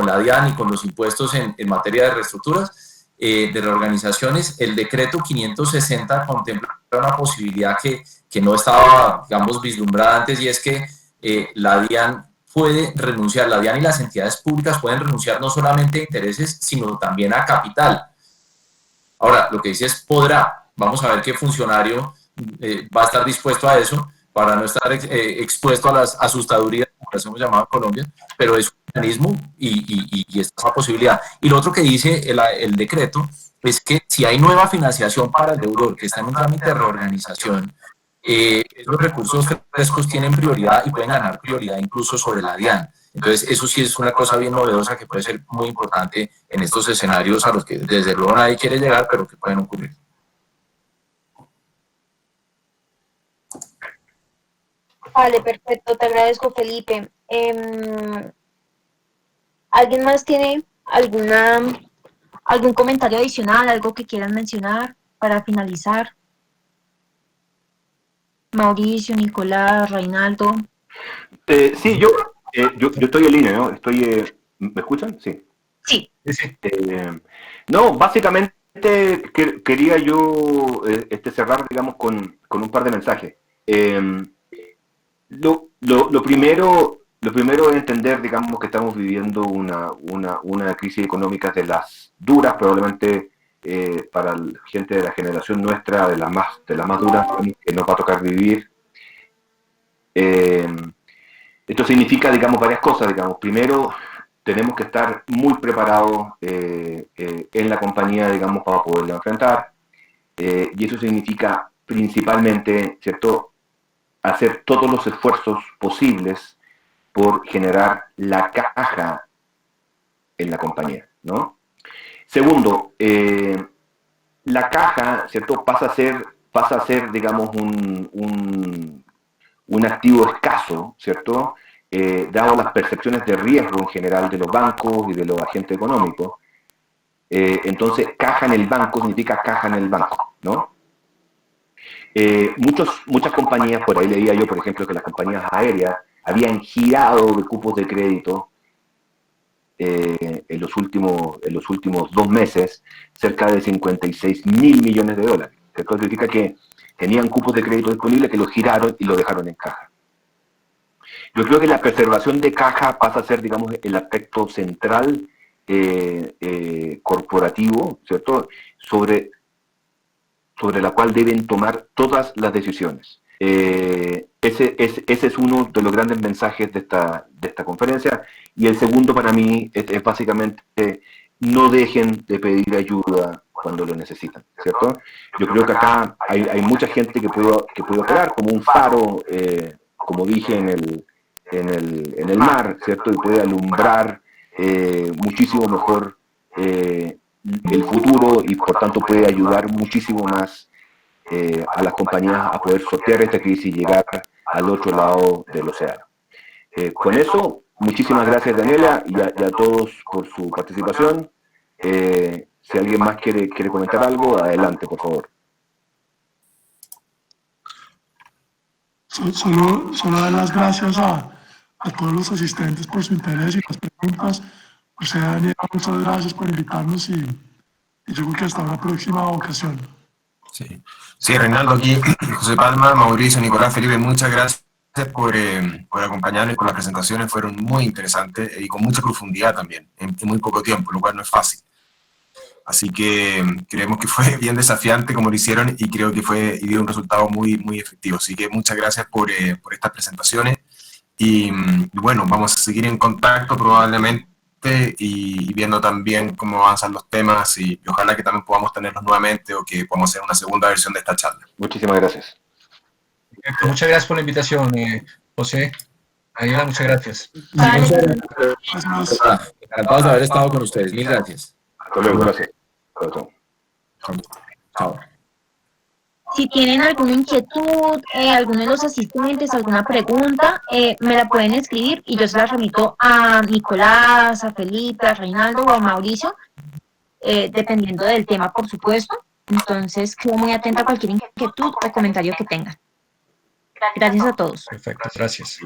la DIAN y con los impuestos en materia de reestructuras, de reorganizaciones, el decreto 560 contempla una posibilidad que no estaba, digamos, vislumbrada antes, y es que la DIAN puede renunciar, la DIAN y las entidades públicas pueden renunciar no solamente a intereses, sino también a capital. Ahora, lo que dice es podrá. Vamos a ver qué funcionario va a estar dispuesto a eso para no estar expuesto a las asustadurías, como las hemos llamado en Colombia, pero es un mecanismo y esta es una posibilidad. Y lo otro que dice el decreto es que si hay nueva financiación para el deudor que está en un trámite de reorganización, los recursos frescos tienen prioridad y pueden ganar prioridad incluso sobre la DIAN. Entonces, eso sí es una cosa bien novedosa que puede ser muy importante en estos escenarios a los que desde luego nadie quiere llegar, pero que pueden ocurrir. Vale, perfecto, te agradezco, Felipe. ¿Alguien más tiene algún comentario adicional, algo que quieran mencionar para finalizar? Mauricio, Nicolás, Reinaldo. Sí, yo estoy en línea, ¿no? ¿Me escuchan? Sí. Sí. No, básicamente quería yo cerrar, digamos, con un par de mensajes. Lo primero es entender, digamos, que estamos viviendo una crisis económica de las duras, probablemente para la gente de la generación nuestra, de las más duras que nos va a tocar vivir. Esto significa, digamos, varias cosas. Digamos, primero, tenemos que estar muy preparados en la compañía, digamos, para poderla enfrentar. Y eso significa principalmente, ¿cierto?, hacer todos los esfuerzos posibles por generar la caja en la compañía, ¿no? Segundo, la caja, ¿cierto?, pasa a ser, digamos, un activo escaso, ¿cierto?, dado las percepciones de riesgo en general de los bancos y de los agentes económicos. Entonces, caja en el banco significa caja en el banco, ¿no? Muchas compañías, por ahí leía yo, por ejemplo, que las compañías aéreas habían girado de cupos de crédito en los últimos 2 meses cerca de 56.000 millones de dólares. Esto significa que tenían cupos de crédito disponibles que los giraron y los dejaron en caja. Yo creo que la preservación de caja pasa a ser, digamos, el aspecto central corporativo, ¿cierto?, sobre la cual deben tomar todas las decisiones. Ese es uno de los grandes mensajes de esta conferencia. Y el segundo para mí es básicamente no dejen de pedir ayuda cuando lo necesitan, ¿cierto? Yo creo que acá hay mucha gente que puede operar como un faro, como dije, en el mar, ¿cierto? Y puede alumbrar muchísimo mejor el futuro, y por tanto puede ayudar muchísimo más a las compañías a poder sortear esta crisis y llegar al otro lado del océano. Con eso, muchísimas gracias, Daniela, y a todos por su participación. Si alguien más quiere comentar algo, adelante, por favor. Solo dar las gracias a todos los asistentes por su interés y las preguntas. O sea, Daniela, muchas gracias por invitarnos y yo creo que hasta una próxima ocasión. Sí, Reinaldo, aquí José Palma, Mauricio, Nicolás, Felipe, muchas gracias por acompañarnos y por las presentaciones. Fueron muy interesantes y con mucha profundidad también, en muy poco tiempo, lo cual no es fácil. Así que creemos que fue bien desafiante como lo hicieron y creo que dio un resultado muy, muy efectivo. Así que muchas gracias por estas presentaciones y bueno, vamos a seguir en contacto probablemente y viendo también cómo avanzan los temas y ojalá que también podamos tenerlos nuevamente o que podamos hacer una segunda versión de esta charla. Muchísimas gracias. Muchas gracias por la invitación, José. Daniela, muchas gracias. Vale. Gracias. Encantados de haber estado con ustedes. Mil gracias. Hasta luego, gracias. Chao, chao. Chao. Si tienen alguna inquietud, alguno de los asistentes, alguna pregunta, me la pueden escribir y yo se la remito a Nicolás, a Felipe, a Reinaldo o a Mauricio, dependiendo del tema, por supuesto. Entonces, quedo muy atenta a cualquier inquietud o comentario que tengan. Gracias a todos. Perfecto, gracias.